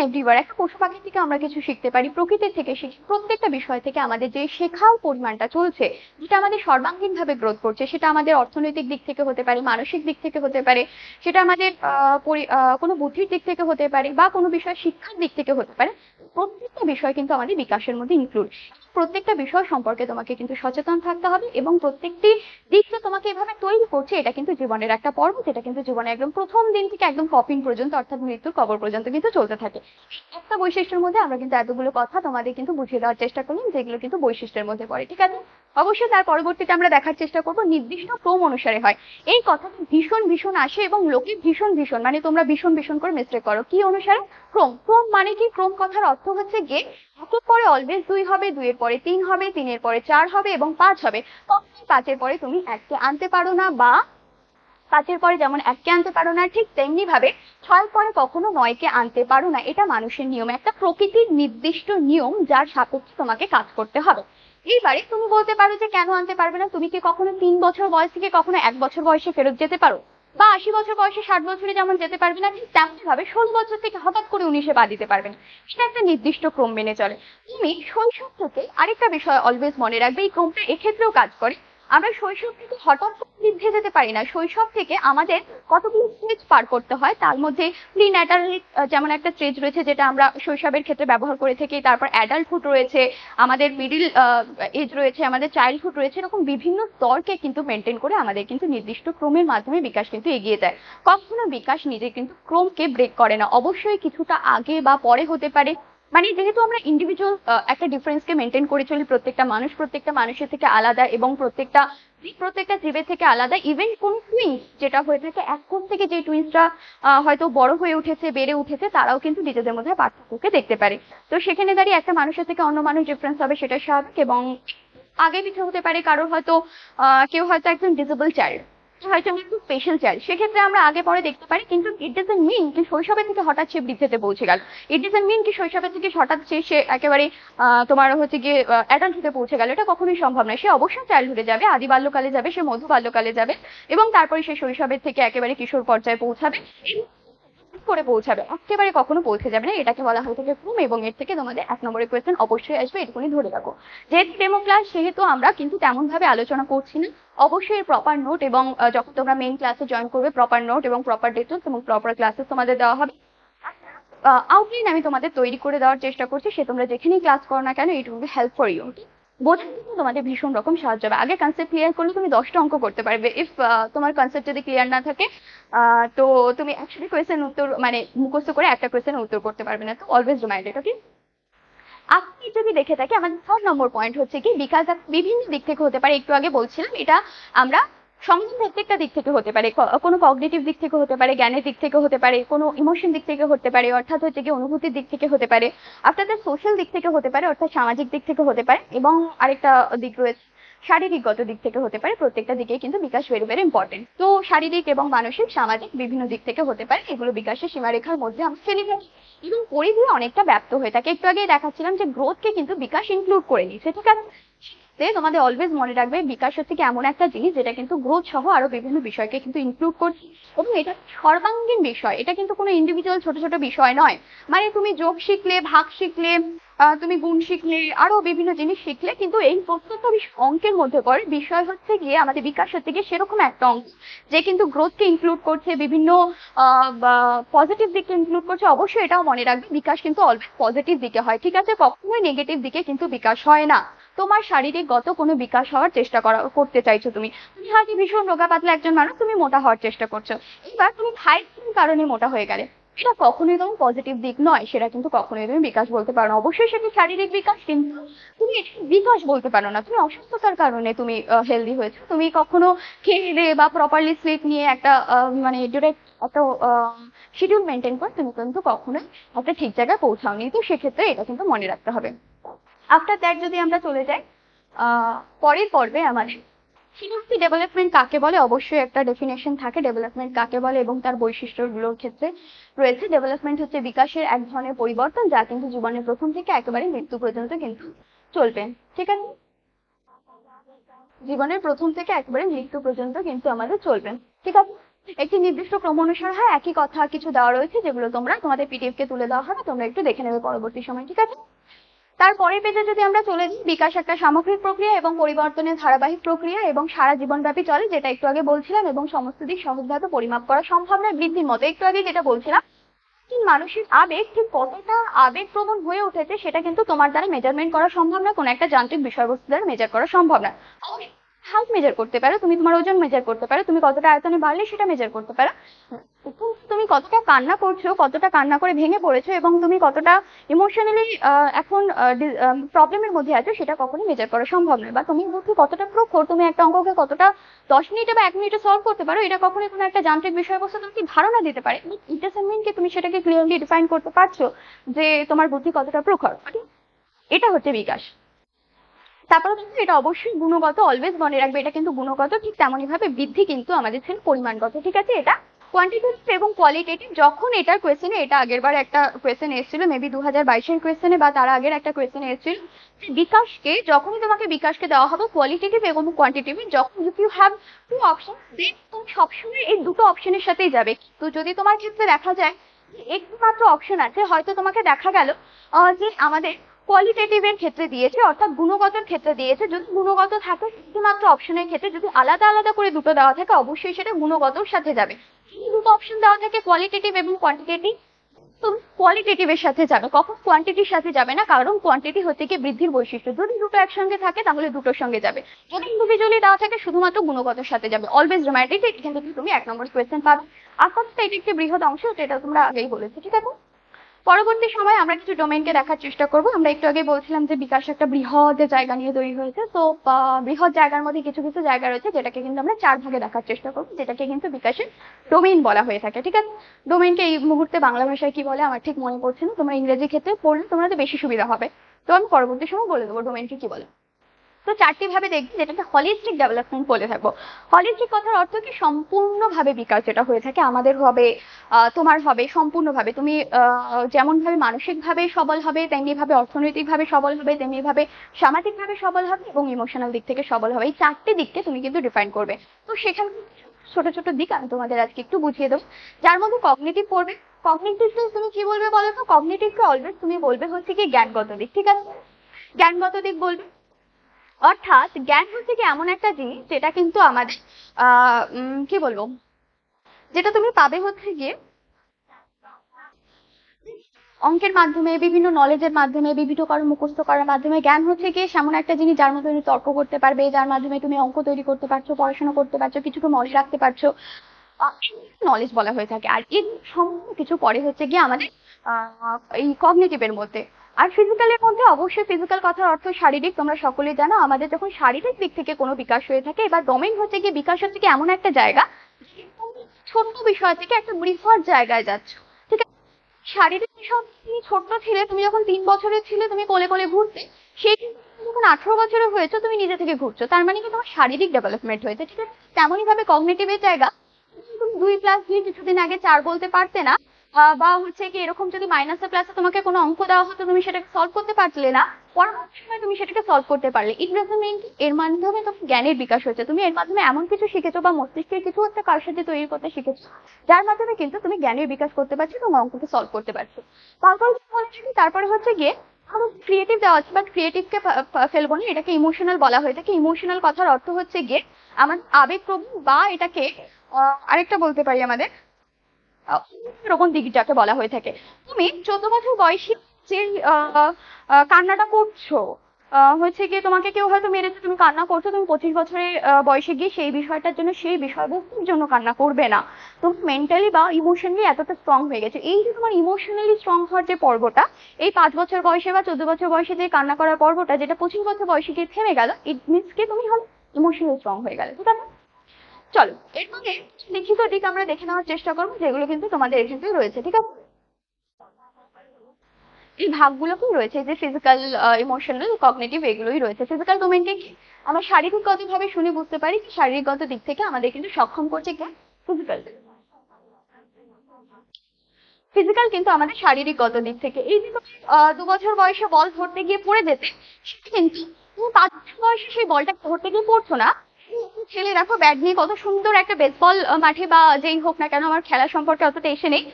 এভরিওয়ার একটা পশু পাখি থেকে আমরা কিছু শিখতে পারি, প্রকৃতির থেকে শিখি। প্রত্যেকটা বিষয় থেকে আমাদের যে শেখাও পরিমাণটা চলছে, যেটা আমাদের সর্বাঙ্গীন ভাবে গ্রোথ করছে, সেটা আমাদের অর্থনৈতিক দিক থেকে হতে পারে, মানসিক দিক থেকে হতে পারে, সেটা আমাদের কোনো বুদ্ধির দিক থেকে হতে পারে, বা কোনো বিষয় শিক্ষার দিক থেকে হতে পারে। প্রত্যেকটা বিষয় কিন্তু আমাদের বিকাশের মধ্যে ইনক্লুড। প্রত্যেকটা বিষয় সম্পর্কে তোমাকে কিন্তু সচেতন থাকতে হবে, এবং প্রত্যেকটি দিক যে তোমাকে এভাবে তৈরি করছে এটা কিন্তু জীবনের একটা পর্ব, যেটা কিন্তু জীবনে একদম প্রথম দিন থেকে একদম কপিং পর্যন্ত, অর্থাৎ মৃত্যুর কবর পর্যন্ত কিন্তু চলতে থাকে। একটা বৈশিষ্ট্যের মধ্যে আমরা কিন্তু এতগুলো কথা তোমাদের কিন্তু বুঝিয়ে দেওয়ার চেষ্টা করলাম, যেগুলো কিন্তু বৈশিষ্ট্যের মধ্যে পড়ে। ঠিক আছে? অবশ্যই তার পরবর্তীতে আমরা দেখার চেষ্টা করব নির্দিষ্ট ক্রম অনুসারে হয়। এই কথাটা ভীষণ ভীষণ আসে এবং লোকে ভীষণ ভীষণ মানে তোমরা ভীষণ ভীষণ করে মিস্টেক করো। কি অনুসারে? ক্রম। ক্রম মানে কি? ক্রম কথার অর্থ হচ্ছে গিয়ে একের পরে অলওয়েজ 2 হবে, 2 এর পরে 3 হবে, 3 এর পরে 4 হবে এবং 5 হবে। কখনোই 5 এর পরে তুমি 1 কে আনতে পারো না, বা 5 এর পরে যেমন 1 কে আনতে পারো না, ঠিক তেমনি ভাবে 6 পরে কখনো 9 কে আনতে পারো না। এটা মানুষের নিয়ম, একটা প্রকৃতির নির্দিষ্ট নিয়ম যার সাপেক্ষে তোমাকে কাজ করতে হবে। এইবারে তুমি বলতে পারো যে কেন আনতে পারবে না? তুমি কি কখনো 3 বছর বয়স থেকে কখনো 1 বছর বয়সে ফেরত যেতে পারো? বা 80 বছর বয়সে 60 বছরে যেমন যেতে পারবে না, ঠিক তেমনি ভাবে 16 বছর থেকে হঠাৎ করে 19-এ পা দিতে পারবে না। সেটা একটা নির্দিষ্ট ক্রম মেনে চলে। তুমি শৈশব থেকে আরেকটা বিষয় অলওয়েজ মনে রাখবে, এই ক্রমটা এক্ষেত্রেও কাজ করে। আমরা শৈশব থেকে হঠাৎ বৃদ্ধে যেতে পারি না। শৈশব থেকে আমাদের কতগুলো স্টেজ পার করতে হয়, তার মধ্যে প্রিন্যাটাল যেমন একটা স্টেজ রয়েছে যেটা আমরা শৈশবের ক্ষেত্রে ব্যবহার করে থাকি, তারপর অ্যাডাল্টহুড রয়েছে, আমাদের মিডিল এজ রয়েছে, আমাদের চাইল্ডহুড রয়েছে। এরকম বিভিন্ন স্তরকে কিন্তু মেনটেন করে আমাদের কিন্তু নির্দিষ্ট ক্রমের মাধ্যমে বিকাশ কিন্তু এগিয়ে যায়। কখনো বিকাশ নিজে কিন্তু ক্রমকে ব্রেক করে না, অবশ্যই কিছুটা আগে বা পরে হতে পারে। মানে যেহেতু আমরা ইন্ডিভিজুয়াল একটা ডিফারেন্সকে মেনটেন করে চলি, প্রত্যেকটা মানুষের থেকে আলাদা, এবং প্রত্যেকটা জীবের থেকে আলাদা। ইভেন কোন টুইন্স যেটা হয়ে থাকে, এক কোণ থেকে যে টুইন্সটা হয়তো বড় হয়ে উঠেছে, বেড়ে উঠেছে, তারাও কিন্তু নিজেদের মধ্যে পার্থক্যকে দেখতে পারে। তো সেখানে দাঁড়িয়ে একটা মানুষের থেকে অন্য মানুষ ডিফারেন্স হবে, সেটা স্বাভাবিক। এবং আগে পিছিয়ে হতে পারে, কারোর হয়তো কেউ হয়তো একজন ডিসেবল চাইল্ড, হয়তো একটু স্পেশাল চাইল্ড, সেক্ষেত্রে আমরা আগে পরে দেখতে পারি। কিন্তু ইট ডাজন্ট মিন কি শৈশবে থেকে হঠাৎ সে বৃদ্ধিতে পৌঁছে গেল। ইট ডাজন্ট মিন কি শৈশবে থেকে হঠাৎ সে একেবারে তোমার হচ্ছে গিয়ে অ্যাডাল্টহুডে পৌঁছে গেল। এটা কখনোই সম্ভব নয়। সে অবশ্যই চাইল্ডহুডে যাবে, আদি বাল্যকালে যাবে, সে মধ্য বাল্যকালে যাবে, এবং তারপরে সে শৈশবের থেকে একেবারে কিশোর পর্যায়ে পৌঁছাবে, করে পৌঁছাবে, একেবারে কখনো পৌঁছে যাবে না। এটাকে বলা হয়ে থাকে ক্রম। এবং এর থেকে তোমাদের 1 নম্বরের কোয়েশ্চেন অবশ্যই আসবে, এটুকুনি ধরে রাখো। যেহেতু ডেমো ক্লাস, সেহেতু আমরা কিন্তু তেমন ভাবে আলোচনা করছি না। অবশ্যই প্রপার নোট, এবং যখন তোমরা মেইন ক্লাসে জয়েন করবে, প্রপার নোট এবং প্রপার ডিটেলস এবং প্রপার ক্লাসেস তোমাদের দেওয়া হবে। আউটলাইন আমি তোমাদের তৈরি করে দেওয়ার চেষ্টা করছি, সে তোমরা যেখানেই ক্লাস করো না কেন, it will be help for you. বোঝার জন্য তোমাদের ভীষণ রকম সাহায্য হবে। আগে কনসেপ্ট ক্লিয়ার করলে তুমি 10টা অঙ্ক করতে পারবে। ইফ তোমার কনসেপ্ট যদি ক্লিয়ার না থাকে, তো তুমি অ্যাকচুয়ালি কোয়েশ্চেন উত্তর মানে মুখস্থ করে একটা কোয়েশ্চেন উত্তর করতে পারবে না। তো অলওয়েজ রিমাইন্ডেড, ওকে? আপনি যদি দেখে থাকি, আমাদের 3 নম্বর পয়েন্ট হচ্ছে কি বিকাশ বিভিন্ন দিক থেকে হতে পারে। একটু আগে বলছিলাম, এটা আমরা সমাজের প্রত্যেকটা দিক থেকে হতে পারে, কোনো কগনিটিভ দিক থেকে হতে পারে, জ্ঞানের দিক থেকে হতে পারে, কোনো ইমোশন দিক থেকে হতে পারে, অর্থাৎ হচ্ছে কি অনুভূতির দিক থেকে হতে পারে, আফটার দ্যাট সোশ্যাল দিক থেকে হতে পারে, অর্থাৎ সামাজিক দিক থেকে হতে পারে, এবং আরেকটা দিক রয়েছে শারীরিকগত দিক থেকে হতে পারে। প্রত্যেকটা দিকে কিন্তু বিকাশ ভেরি ভেরি ইম্পর্টেন্ট। তো শারীরিক এবং মানসিক সামাজিক বিভিন্ন দিক থেকে হতে পারে। এগুলো বিকাশের সীমারেখার মধ্যে আমরা ফেলে থাকি এবং পরিধি অনেকটা ব্যপ্ত হয়ে থাকে। একটু আগেই দেখাচ্ছিলাম যে গ্রোথকে কিন্তু বিকাশ ইনক্লুড করে নিচ্ছে। ঠিক আছে? তোমাদের অলওয়েজ মনে রাখবে, বিকাশ হচ্ছে কি এমন একটা জিনিস যেটা কিন্তু গ্রোথ সহ আরো বিভিন্ন বিষয়কে কিন্তু ইনক্লুড করছে, এবং এটা সর্বাঙ্গীন বিষয়। এটা কিন্তু কোনো ইন্ডিভিজুয়াল ছোট ছোট বিষয় নয়। মানে তুমি যোগ শিখলে, ভাগ শিখলে, তুমি গুণ শিখলে, আরো বিভিন্ন জিনিস শিখলে, কিন্তু এই প্রত্যেকটা অঙ্কের মধ্যে পড়ে। বিষয় হচ্ছে গিয়ে আমাদের বিকাশ হচ্ছে গিয়ে সেরকম একটা অঙ্ক যে কিন্তু গ্রোথকে ইনক্লুড করছে, বিভিন্ন পজিটিভ দিককে ইনক্লুড করছে। অবশ্যই এটাও মনে রাখবে, বিকাশ কিন্তু অলওয়েজ পজিটিভ দিকে হয়। ঠিক আছে? কখনোই নেগেটিভ দিকে কিন্তু বিকাশ হয় না। তোমার শারীরিকগত কোনো বিকাশ হওয়ার চেষ্টা করতে চাইছো। তুমি তুমি হয়তো ভীষণ রোগা পাতলা একজন মানুষ, তুমি মোটা হওয়ার চেষ্টা করছো। এবার তুমি খাইয়ের কারণে মোটা হয়ে গেলে, সেটা কখনোই তোমার পজিটিভ দিক নয়, সেটা কিন্তু কখনোই তুমি বিকাশ বলতে পারো না। অবশ্যই সেটা শারীরিক বিকাশ, কিন্তু তুমি এটা বিকাশ বলতে পারো না। তুমি অসুস্থতার কারণে তুমি হেলদি হয়েছো, তুমি কখনো খেয়ে দিয়ে বা প্রপারলি স্লিপ নিয়ে একটা মানে ডিরেক্ট একটা শিডিউল মেনটেন করে তুমি কিন্তু কখনোই একটা ঠিক জায়গায় পৌঁছাওনি। তো সেক্ষেত্রে এটা কিন্তু মনে রাখতে হবে। আফটার দ্যাট যদি আমরা চলে যাই পরের পর্বে আমাদের সিনাপটিক ডেভেলপমেন্ট কাকে বলে, অবশ্যই একটা ডেফিনেশন থাকে ডেভেলপমেন্ট কাকে বলে এবং তার বৈশিষ্ট্যগুলোর ক্ষেত্রে রয়েছে। ডেভেলপমেন্ট হচ্ছে বিকাশের এক ধরনের পরিবর্তন, যা কিন্তু জীবনের প্রথম থেকে একেবারে মৃত্যু পর্যন্ত কিন্তু চলবে। ঠিক আছে, জীবনের প্রথম থেকে একেবারে মৃত্যু পর্যন্ত কিন্তু আমাদের চলবে। ঠিক আছে, একটি নির্দিষ্ট ক্রম অনুসার হয়। একই কথা কিছু দেওয়া রয়েছে, যেগুলো তোমরা তোমাদের পিডিএফ কে তুলে দেওয়া হবে, তোমরা একটু দেখে নেবে পরবর্তী সময়। ঠিক আছে, তারপরের পেজে যদি আমরা চলে যাই, বিকাশ একটা সামগ্রিক প্রক্রিয়া এবং পরিবর্তনের ধারাবাহিক প্রক্রিয়া এবং সারা জীবনব্যাপী চলে, যেটা একটু আগে বলছিলাম, এবং সমস্ত দিক সহজভাবে পরিমাপ করা সম্ভব নয়। বৃদ্ধির মতো একটু আগে যেটা বলছিলাম, মানসিক আবেগ ঠিক কতটা আবেগপ্রবণ হয়ে উঠেছে সেটা কিন্তু তোমার দ্বারা মেজারমেন্ট করা সম্ভব না, কোনো একটা যান্ত্রিক বিষয়বস্তু দ্বারা মেজার করা সম্ভব না। হাইট মেজার করতে পারো, তুমি তোমার ওজন মেজার করতে পারো, তুমি কতটা আয়তনে বাড়লে সেটা মেজার করতে পারো। তুমি কতটা কান্না করছো, কতটা কান্না করে ভেঙে পড়েছো এবং তুমি কতটা ইমোশনালি এখন প্রবলেমের মধ্যে আছো, সেটা কখনোই মেজার করা সম্ভব নয়। বা তুমি বুদ্ধি কতটা প্রখর, তুমি একটা অঙ্ককে কতটা 10 মিনিটে বা 1 মিনিটে সলভ করতে পারো, এটা কখনোই কোনো একটা যান্ত্রিক বিষয়বস্তু তোমাকে ধারণা দিতে পারে। ইট ডাজন্ট মিন কি তুমি সেটাকে ক্লিয়ারলি ডিফাইন করতে পারছো যে তোমার বুদ্ধি কতটা প্রখর। এটা হচ্ছে বিকাশ। তারপরে কিন্তু এটা অবশ্যই গুণগত, অলওয়েজ মনে রাখবে এটা কিন্তু গুণগত। ঠিক তেমনই ভাবে বৃদ্ধি কিন্তু আমাদের ছিল পরিমাণগত। ঠিক আছে, এটা কোয়ান্টিটেটিভ এবং কোয়ালিটেটিভ। যখন এটার কোয়েশ্চেনে, এটা আগের বার একটা কোয়েশ্চেন এসেছিল, মেবি 2022-এর কোয়েশ্চেনে বা তার আগের একটা কোয়েশ্চেন এসেছিল, বিকাশকে যখনই তোমাকে বিকাশকে দেওয়া হবে কোয়ালিটেটিভ এবং কোয়ান্টিটেটিভ, যখন ইউ হ্যাভ টু অপশন, দেন তুমি সবসময় এই দুটো অপশনের সাথেই যাবে। তো যদি তোমার ক্ষেত্রে দেখা যায় একটি মাত্র অপশন আছে, হয়তো তোমাকে দেখা গেল যে আমাদের কোয়ালিটেটিভ এর ক্ষেত্রে দিয়েছে, অর্থাৎ গুণগতের ক্ষেত্রে দিয়েছে। যদি গুণগত থাকে শুধুমাত্র অপশনের ক্ষেত্রে, যদি আলাদা আলাদা করে দুটো দেওয়া থাকে, অবশ্যই সেটা গুণগতর সাথে যাবে। যদি দুটো অপশন দেওয়া থাকে কোয়ালিটেটিভ এবং কোয়ান্টিটেটিভ, তুমি কোয়ালিটেটিভ এর সাথে যাবে, কখন কোয়ান্টিটির সাথে যাবে না, কারণ কোয়ান্টিটি হচ্ছে কি বৃদ্ধির বৈশিষ্ট্য। যদি দুটো একসঙ্গে থাকে তাহলে দুটোর সঙ্গে যাবে, যদি ইন্ডিভিজুয়ালি দেওয়া থাকে শুধুমাত্র গুণগতের সাথে যাবে। অলওয়েজ রিমাইন্ড ইট, এখান থেকে তুমি 1 নম্বর কোয়েশ্চেন পাবে। আপাতত এটা একটি বৃহৎ অংশ, যেটা তোমরা আগেই বলেছো। ঠিক আছে, পরবর্তী সময় আমরা কিছু ডোমেইনকে দেখার চেষ্টা করব। আমরা একটু আগে বলছিলাম যে বিকাশ একটা বৃহৎ জায়গা নিয়ে তৈরি হয়েছে। তো বৃহৎ জায়গার মধ্যে কিছু কিছু জায়গা রয়েছে যেটাকে কিন্তু আমরা 4 ভাগে দেখার চেষ্টা করব, যেটাকে কিন্তু বিকাশের ডোমেইন বলা হয়ে থাকে। ঠিক আছে, ডোমেইনকে এই মুহূর্তে বাংলা ভাষায় কি বলে আমার ঠিক মনে পড়ছে না, তোমরা ইংরেজি ক্ষেত্রে পড়লে তোমাদের বেশি সুবিধা হবে। তো আমি পরবর্তী সময় বলে দেবো ডোমেইনকে কি বলে। তো 4টি ভাবে দেখবি, যেটাকে হলিস্টিক ডেভেলপমেন্ট বলে থাকবো। হলিস্টিক কথার অর্থ কি সম্পূর্ণভাবে বিকাশ যেটা হয়ে থাকে, আমাদের হবে, তোমার হবে সম্পূর্ণভাবে। তুমি যেমন ভাবে মানসিক ভাবে সবল হবে, তেমনি ভাবে অর্থনৈতিক ভাবে সবল হবে, তেমনি ভাবে সামাজিক ভাবে সবল হবে এবং ইমোশনাল দিক থেকে সবল হবে। এই 4টি দিককে তুমি কিন্তু ডিফাইন করবে। তো সেখানে ছোট ছোট দিক আমি তোমাদের আজকে একটু বুঝিয়ে দেবো, যার মধ্যে কগনিটিভ পড়বে। কগনিটিভ তুমি কি বলবে বলো তো? কগনিটিভকে অলওয়েজ তুমি বলবে হচ্ছে কি জ্ঞানগত দিক। ঠিক আছে, জ্ঞানগত দিক বলবে। অর্থাৎ জ্ঞান হচ্ছে কি এমন একটা জিনিস যেটা কিন্তু আমাদের কি বলবো, যেটা তুমি পাবে হচ্ছে গিয়ে অঙ্কের মাধ্যমে, বিভিন্ন নলেজের মাধ্যমে, বিভিন্ন কারো মুখস্থ করার মাধ্যমে। জ্ঞান হচ্ছে গিয়ে এমন একটা জিনিস যার মধ্যে তুমি তর্ক করতে পারবে, যার মাধ্যমে তুমি অঙ্ক তৈরি করতে পারছো, পড়াশোনা করতে পারছো, কিছুকে মনে রাখতে পারছো, নলেজ বলা হয়ে থাকে। আর এই সমস্ত কিছু পরে হচ্ছে গিয়ে আমাদের এই কগনিটিভের মধ্যে। আর ফিজিক্যালের মধ্যে অবশ্যই ফিজিক্যাল কথার অর্থ শারীরিক, তোমরা সকলেই জানো। আমাদের যখন শারীরিক দিক থেকে কোনো বিকাশ হয়ে থাকে, এবার ডোমেইন হচ্ছে গিয়ে বিকাশ হচ্ছে কি এমন একটা জায়গা, ছোট্ট বিষয় থেকে একটা বৃহৎ জায়গায় যাচ্ছ। ঠিক আছে, শারীরিক বিষয় তুমি ছোট্ট ছিলে, তুমি যখন 3 বছরের ছিলে তুমি কোলে কোলে ঘুরতে, সেই যখন 18 বছরের হয়েছে তুমি নিজে থেকে ঘুরছো, তার মানে কি তোমার শারীরিক ডেভেলপমেন্ট হয়েছে। ঠিক আছে, তেমনই ভাবে কগনিটিভের জায়গা, তুমি 2+2 কিছুদিন আগে 4 বলতে পারতে না, বা হচ্ছে কি এরকম যদি মাইনাসে প্লাসে তোমাকে কোনো অঙ্ক দেওয়া হতো, তুমি সেটাকে সলভ করতে পারলে না, পরবর্তী সময় তুমি সেটাকে সলভ করতে পারলে। ইট ডাজন্ট মিন এর মাধ্যমে তোমার জ্ঞানের বিকাশ হয়েছে, তুমি এর মাধ্যমে এমন কিছু শিখেছো বা মস্তিষ্কের কিছু একটা কারসাজি তৈরি করতে শিখেছো, যার মাধ্যমে কিন্তু তুমি জ্ঞানের বিকাশ করতে পারছো এবং অঙ্ককে সলভ করতে পারছো। তারপরে হচ্ছে গিয়ে আরো ক্রিয়েটিভ দেওয়া আছে, বাট ক্রিয়েটিভকে ফেলবো না, এটাকে ইমোশনাল বলা হয়ে থাকে। ইমোশনাল কথার অর্থ হচ্ছে গিয়ে আমার আবেগপ্রবণ, বা এটাকে আরেকটা বলতে পারি আমাদের এরকম দিক যাকে বলা হয়ে থাকে। তুমি 14 বছর বয়সী যে কান্নাটা করছো, হচ্ছে গিয়ে তোমাকে কেউ হয়তো মেরেছে, তুমি কান্না করছো, তুমি 25 বছরের বয়সে গিয়ে সেই বিষয়টার জন্য, সেই বিষয়বস্তুর জন্য কান্না করবে না। তুমি মেন্টালি বা ইমোশনালি এতটা স্ট্রং হয়ে গেছে। এই যে তোমার ইমোশনালি স্ট্রং হওয়ার যে পর্বটা, এই 5 বছর বয়সে বা 14 বছর বয়সে যে কান্না করার পর্বটা, যেটা 25 বছর বয়সে গিয়ে থেমে গেল, ইট মিনস কি তুমি হলো ইমোশনালি স্ট্রং হয়ে গেলে, ঠিক আছে? চলো এরপরে লিখিত দিক আমরা দেখে নেওয়ার চেষ্টা করবো, যেগুলো কিন্তু তোমাদের এখানে রয়েছে, ঠিক আছে? এই ভাগগুলো কি রয়েছে, যে ফিজিক্যাল, ইমোশনাল, কগনিটিভ, এগুলোই রয়েছে। ফিজিক্যাল ডোমেনকে আমরা শারীরিকগতভাবে শুনে বুঝতে পারি যে শারীরিকগত দিক থেকে আমাদের কিন্তু সক্ষম করছে কি ফিজিক্যাল। ফিজিক্যাল কিন্তু আমাদের শারীরিকগত দিক থেকে, এই যে তুমি 2 বছর বয়সে বল ধরতে গিয়ে পড়ে যেতে, সেটা কিন্তু তুমি 5 বছর বয়সে সেই বলটা ধরতে গিয়ে পড়ছো না। ছেলে দেখো ব্যাট নিয়ে কত সুন্দর একটা বেসবল মাঠে বা যেই হোক না কেন, আমার খেলা সম্পর্কে অতটা এসে নেই,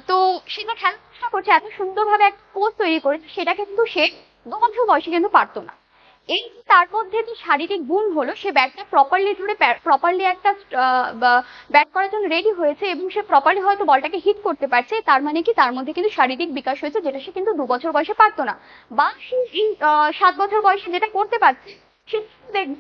তো সেটা খেলার চেষ্টা করছে, এত সুন্দরভাবে একটা পোজ তৈরি করেছে, সেটা কিন্তু সে 2 বছর বয়সে কিন্তু পারতো না। এই তার মধ্যে যে শারীরিক গুণ হলো, সে ব্যাটটা প্রপারলি ধরে প্রপারলি একটা ব্যাট করার জন্য রেডি হয়েছে, এবং সে প্রপারলি হয়তো বলটাকে হিট করতে পারছে, তার মানে কি তার মধ্যে কিন্তু শারীরিক বিকাশ হয়েছে, যেটা সে কিন্তু 2 বছর বয়সে পারতো না। বা সে এই 7 বছর বয়সে যেটা করতে পারছে, সে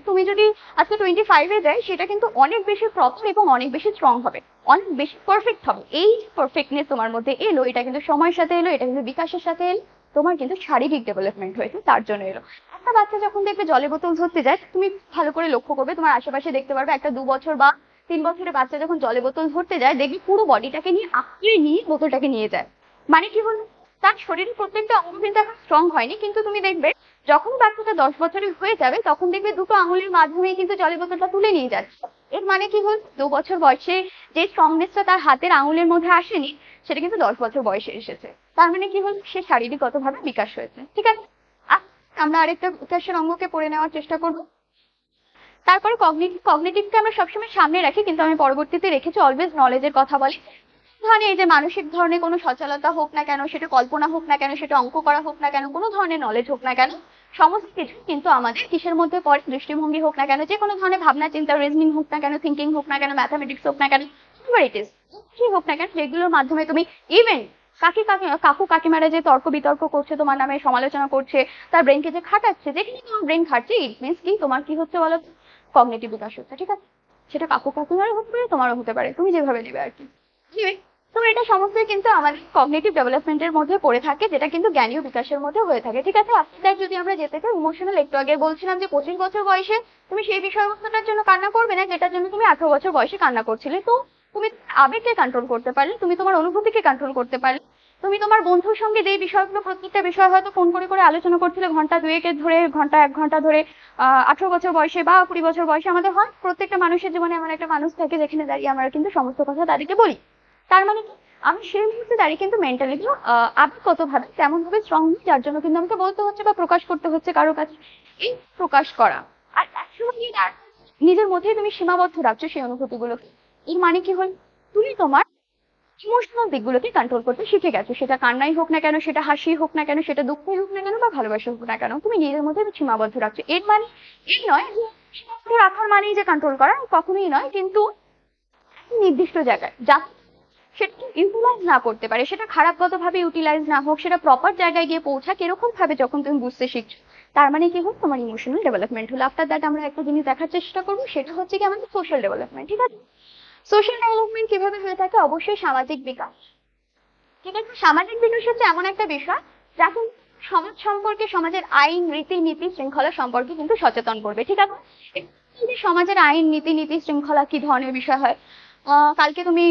তুমি যদি আজকে 25-এ যায়, সেটা কিন্তু অনেক বেশি প্রপার এবং অনেক বেশি স্ট্রং হবে, অনেক বেশি পারফেক্ট হবে। এই পারফেক্টনেস তোমার মধ্যে এলো, এটা কিন্তু সময়ের সাথে এলো, এটা কিন্তু বিকাশের সাথে এলো, তোমার কিন্তু শারীরিক ডেভেলপমেন্ট হয়েছে তার জন্য এলো। একটা বাচ্চা যখন দেখবে জলে বোতল ধরতে যায়, তুমি ভালো করে লক্ষ্য করবে, তোমার আশেপাশে দেখতে পারবে একটা 2 বছর বা 3 বছরের বাচ্চা যখন জলে বোতল ধরতে যায়, দেখবে পুরো বডিটাকে নিয়ে আঁকড়ে নিয়ে বোতলটাকে নিয়ে যায়। মানে কি বলবো, তার শরীরের প্রত্যেকটা অঙ্গ কিন্তু এখন স্ট্রং হয়নি, কিন্তু তুমি দেখবে যখন বাচ্চাটা 10 বছরের হয়ে যাবে, তখন দেখবে দুটো আঙুলের মাধ্যমেই কিন্তু জলের বোতলটা তুলে নিয়ে যাচ্ছে। এর মানে কি হল, 2 বছর বয়সে যে স্ট্রংনেসটা তার হাতের আঙুলের মধ্যে আসেনি, সেটা কিন্তু 10 বছর বয়সে এসেছে। তার মানে কি হল, সে শারীরিকগতভাবে বিকাশ হয়েছে, ঠিক আছে? আমরা আরেকটা বিকাশের অঙ্গকে পড়ে নেওয়ার চেষ্টা করব। তারপরে কগনিটিভকে আমরা সবসময় সামনে রাখি, কিন্তু আমি পরবর্তীতে রেখেছি অলওয়েজ নলেজের কথা বলি। ধরনের এই যে মানসিক ধরনের কোনো সচলতা হোক না কেন, সেটা কল্পনা হোক না কেন, সেটা অঙ্ক করা হোক না কেন, কোনো ধরনের নলেজ হোক না কেন, সমস্ত কিছু কিন্তু আমাদের কিসের মধ্যে পড়ে, দৃষ্টিভঙ্গি হোক না কেন, যে কোনো ধরনের ভাবনা চিন্তা, রিজনিং হোক না কেন, থিঙ্কিং হোক না কেন, ম্যাথামেটিক্স হোক না কেন, ইট ইজ কি হোক না কেন, যেগুলোর মাধ্যমে তুমি ইভেন কাকু কাকিমারা যে তর্ক বিতর্ক করছে, তোমার নামে সমালোচনা করছে, তার ব্রেনকে যে খাটাচ্ছে, যেখানে তোমার ব্রেন খাটছে, ইট মিনস কি তোমার কি হচ্ছে বলো, কগনিটিভ বিকাশ হচ্ছে, ঠিক আছে? সেটা কাকু কাকিমারও হতে পারে, তোমারও হতে পারে, তুমি যেভাবে নেবে আর কি। তো এটা সমস্তই কিন্তু আমাদের কগনিটিভ ডেভেলপমেন্টের মধ্যে পড়ে থাকে, যেটা কিন্তু জ্ঞানীয় বিকাশের মধ্যে হয়ে থাকে, ঠিক আছে? আফটার যদি আমরা যেতে চাই ইমোশনাল, একটু আগে বলছিলাম যে 25 বছর বয়সে তুমি সেই বিষয়বস্তুটার জন্য কান্না করবে না যেটার জন্য তুমি 18 বছর বয়সে কান্না করছিলে। তো তুমি আবেগকে কন্ট্রোল করতে পারলে, তুমি তোমার অনুভূতিকে কন্ট্রোল করতে পারলে, তুমি তোমার বন্ধুর সঙ্গে যে বিষয়গুলো, প্রত্যেকটা বিষয় হয়তো ফোন করে করে আলোচনা করছিলে ঘন্টা 2-এর ধরে, ঘন্টা 1 ঘন্টা ধরে, 18 বছর বয়সে বা 20 বছর বয়সে, আমাদের হয় প্রত্যেকটা মানুষের জীবনে এমন একটা মানুষ থাকে যেখানে দাঁড়িয়ে আমরা কিন্তু সমস্ত কথা তাদেরকে বলি। তার মানে কি, আমি সেই মুহূর্তে দাঁড়িয়ে কিন্তু মেন্টালি আবেগগত ভাবে তেমন ভাবে স্ট্রং নই, যার জন্য কিন্তু আমাকে বলতে হচ্ছে বা প্রকাশ করতে হচ্ছে কারো কাছে। এই প্রকাশ করা আর একসময় নিজের মধ্যে তুমি সীমাবদ্ধ রাখছো সেই অনুভূতিগুলোকে। এর মানে কি হল, তুমি তোমার ইমোশনাল দিকগুলোকে কন্ট্রোল করতে শিখে গেছো, সেটা কান্নাই হোক না কেন, সেটা হাসি হোক না কেন, সেটা দুঃখই হোক না কেন, বা ভালোবাসা হোক না কেন, তুমি নিজের মধ্যে সীমাবদ্ধ রাখছো। এর মানে এই নয় যে সীমাবদ্ধ রাখার মানেই যে কন্ট্রোল করা, কখনোই নয়, কিন্তু নির্দিষ্ট জায়গায় যা সেটা ইউটিলাইজ না করতে পারে, সেটা খারাপগত ভাবে ইউটিলাইজ না হোক, সেটা প্রপার জায়গায় গিয়ে পৌঁছাক, এরকম ভাবে যখন তুমি বুঝতে শিখছো, তার মানে কি হোক, তোমার ইমোশনাল ডেভেলপমেন্ট হলো। আফটার দ্যাট আমরা একটা জিনিস দেখার চেষ্টা করবো, সেটা হচ্ছে কি আমাদের সোশ্যাল ডেভেলপমেন্ট, ঠিক আছে? সোশ্যাল ডেভেলপমেন্ট কিভাবে হয়ে থাকে, অবশ্যই সামাজিক বিকাশ, ঠিক আছে? সামাজিক বিকাশ হচ্ছে এমন একটা বিষয় যা কিন্তু সমাজ সম্পর্কে, সমাজের আইন রীতি নীতি শৃঙ্খলা সম্পর্কে কিন্তু সচেতন করবে, ঠিক আছে? সমাজের আইন নীতি নীতি শৃঙ্খলা কি ধরনের বিষয় হয়, কালকে তুমি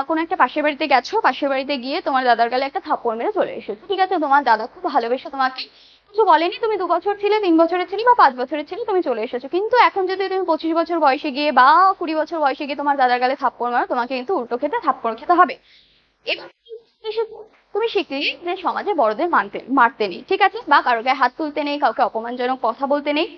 কোনো একটা পাশের বাড়িতে গেছো, পাশের বাড়িতে গিয়ে তোমার দাদার গালে একটা থাপ্পড় মেরে চলে এসেছো, ঠিক আছে? তোমার দাদা খুব ভালোবেসে তোমাকে কিছু বলেনি, তুমি 2 বছর ছিলে, 3 বছরের ছিলে বা 5 বছরের ছিলে, তুমি চলে এসেছো। কিন্তু এখন যদি তুমি 25 বছর বয়সে গিয়ে বা 20 বছর বয়সে গিয়ে তোমার দাদার গালে থাপ্পড় মারো, তোমাকে কিন্তু উল্টো খেতে থাপ্পড় খেতে হবে। এবার তুমি শিখলে যে সমাজে বড়দের মারতে নেই, ঠিক আছে? বা কারো গায়ে হাত তুলতে নেই, কাউকে অপমানজনক কথা বলতে নেই।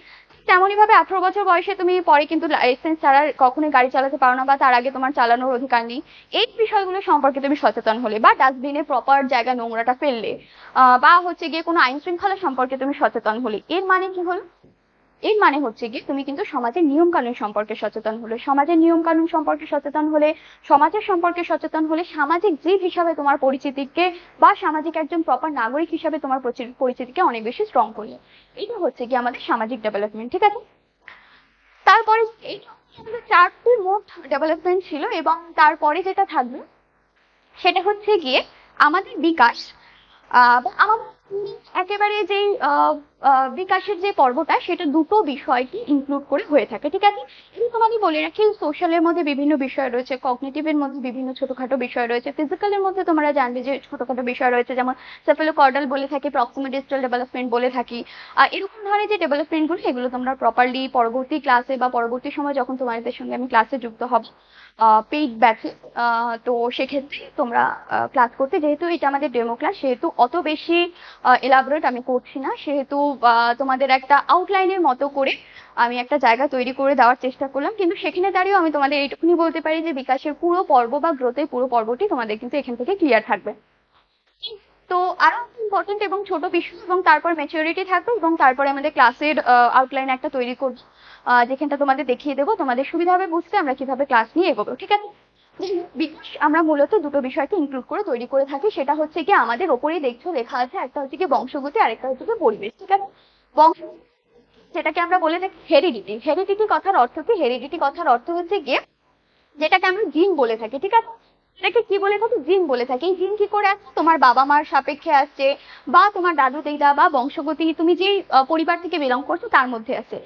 তেমনই ভাবে 18 বছর বয়সে তুমি পরে কিন্তু লাইসেন্স ছাড়া কখনোই গাড়ি চালাতে পারো না, বা তার আগে তোমার চালানোর অধিকার নেই। এই বিষয়গুলো সম্পর্কে তুমি সচেতন হলে, বা ডাস্টবিনে প্রপার জায়গা নোংরাটা ফেললে, বা হচ্ছে গিয়ে কোনো আইন শৃঙ্খলা সম্পর্কে তুমি সচেতন হলে, এর মানে কি হলো, এর মানে হচ্ছে কি তুমি কিন্তু সমাজের নিয়ম কানুন সম্পর্কে সচেতন হলে, সমাজের নিয়ম কানুন সম্পর্কে সচেতন হলে, সমাজের সম্পর্কে সচেতন হলে সামাজিক জীব হিসাবে তোমার পরিচিতিকে বা সামাজিক একজন প্রপার নাগরিক হিসাবে তোমার পরিচিতিকে অনেক বেশি স্ট্রং করলে। এটা হচ্ছে কি আমাদের সামাজিক ডেভেলপমেন্ট, ঠিক আছে। তারপরে এই চারটি মোট ডেভেলপমেন্ট ছিল, এবং তারপরে যেটা থাকবে সেটা হচ্ছে গিয়ে আমাদের বিকাশ। আমাদের একেবারে যে বিকাশের যে পর্বটা সেটা দুটো বিষয়কে ইনক্লুড করে হয়ে থাকে, ঠিক আছে। আমি তোমাকে বলে রাখি, সোশ্যালের মধ্যে বিভিন্ন বিষয় রয়েছে, কগনিটিভের মধ্যে বিভিন্ন ছোটখাটো বিষয় রয়েছে, ফিজিক্যালের মধ্যে তোমরা জানবে যে ছোটখাটো বিষয় রয়েছে, যেমন সেফেলোকর্ডাল বলে থাকি, প্রক্সিমোডিস্টাল ডেভেলপমেন্ট বলে থাকি। এরকম ধরনের যে ডেভেলপমেন্টগুলো এগুলো তোমরা প্রপারলি পরবর্তী ক্লাসে বা পরবর্তী সময় যখন তোমাদের সঙ্গে আমি ক্লাসে যুক্ত হব পেইড ব্যাচে, তো সেক্ষেত্রে তোমরা ক্লাস করতে, যেহেতু এটা আমাদের ডেমো ক্লাস সেহেতু অত বেশি এলাবোরেট আমি করছি না, সেহেতু তোমাদের একটা আউটলাইনের মতো করে আমি একটা জায়গা তৈরি করে দেওয়ার চেষ্টা করলাম। কিন্তু সেখানে দাঁড়িয়েও আমি তোমাদের এইটুকুনি বলতে পারি যে বিকাশের পুরো পর্ব বা গ্রোথের পুরো পর্বটি তোমাদের কিন্তু এখান থেকে ক্লিয়ার থাকবে। তো আরো ইম্পর্টেন্ট এবং ছোট বিষয়, এবং তারপর ম্যাচুরিটি থাকবে, এবং তারপরে আমাদের ক্লাসের আউটলাইন একটা তৈরি করবো, যেখানটা তোমাদের দেখিয়ে দেবো, তোমাদের সুবিধা হবে বুঝতে আমরা কিভাবে ক্লাস নিয়ে এগোবো, ঠিক আছে। বিকাশ আমরা মূলত দুটো বিষয়কে ইনক্লুড করে তৈরি করে থাকি, সেটা হচ্ছে কি আমাদের ওপরেই দেখছো লেখা আছে, একটা হচ্ছে কি বংশগতি, আরেকটা হচ্ছে কি পরিবেশ, ঠিক আছে। বংশ যেটাকে আমরা বলে থাকি হেরিডিটি। হেরিডিটি কথার অর্থ কি? হেরিডিটি কথার অর্থ হচ্ছে গিয়ে যেটাকে আমরা জিন বলে থাকি, ঠিক আছে। এটাকে কি বলে থাকি? জিন বলে থাকি। এই জিন কি করে আসছে? তোমার বাবা মার সাপেক্ষে আসছে, বা তোমার দাদু দিদা বা বংশগতি তুমি যে পরিবার থেকে বিলং করছো তার মধ্যে আছে।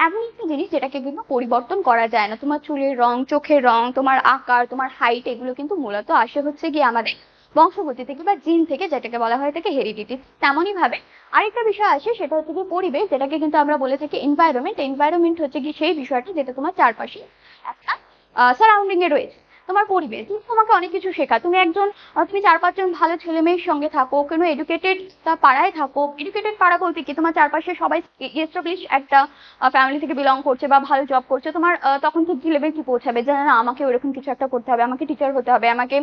এমন একটা জিনিস যেটাকে কিন্তু পরিবর্তন করা যায় না। তোমার চুলের রং, চোখের রং, তোমার আকার, তোমার হাইট, এগুলো কিন্তু মূলত আসে হচ্ছে গিয়ে আমাদের বংশগতি থেকে বা জিন থেকে, যেটাকে বলা হয় থাকে হেরিডিটি। তেমনই ভাবে আরেকটা বিষয় আসে, সেটা হচ্ছে কি পরিবেশ, যেটাকে কিন্তু আমরা বলে থাকি এনভায়রনমেন্ট। এনভায়রনমেন্ট হচ্ছে কি সেই বিষয়টা যেটা তোমার চারপাশে একটা সারাউন্ডিং এ রয়েছে। তোমার পরিবেশ তোমাকে অনেক কিছু শেখায়। তুমি একজন তুমি 4-5 জন ভালো ছেলে মেয়ের সঙ্গে থাকো, কোনো এডুকেটেড পাড়ায় থাকো। এডুকেটেড পাড়া বলতে কি তোমার চারপাশে সবাই এস্টাবলিশ একটা ফ্যামিলি থেকে বিলং করছে বা ভালো জব করছে। তোমার তখন ঠিক লেভেল কি পৌঁছাবে যে না আমাকে ওরকম কিছু একটা করতে হবে, আমাকে টিচার হতে হবে, আমাকে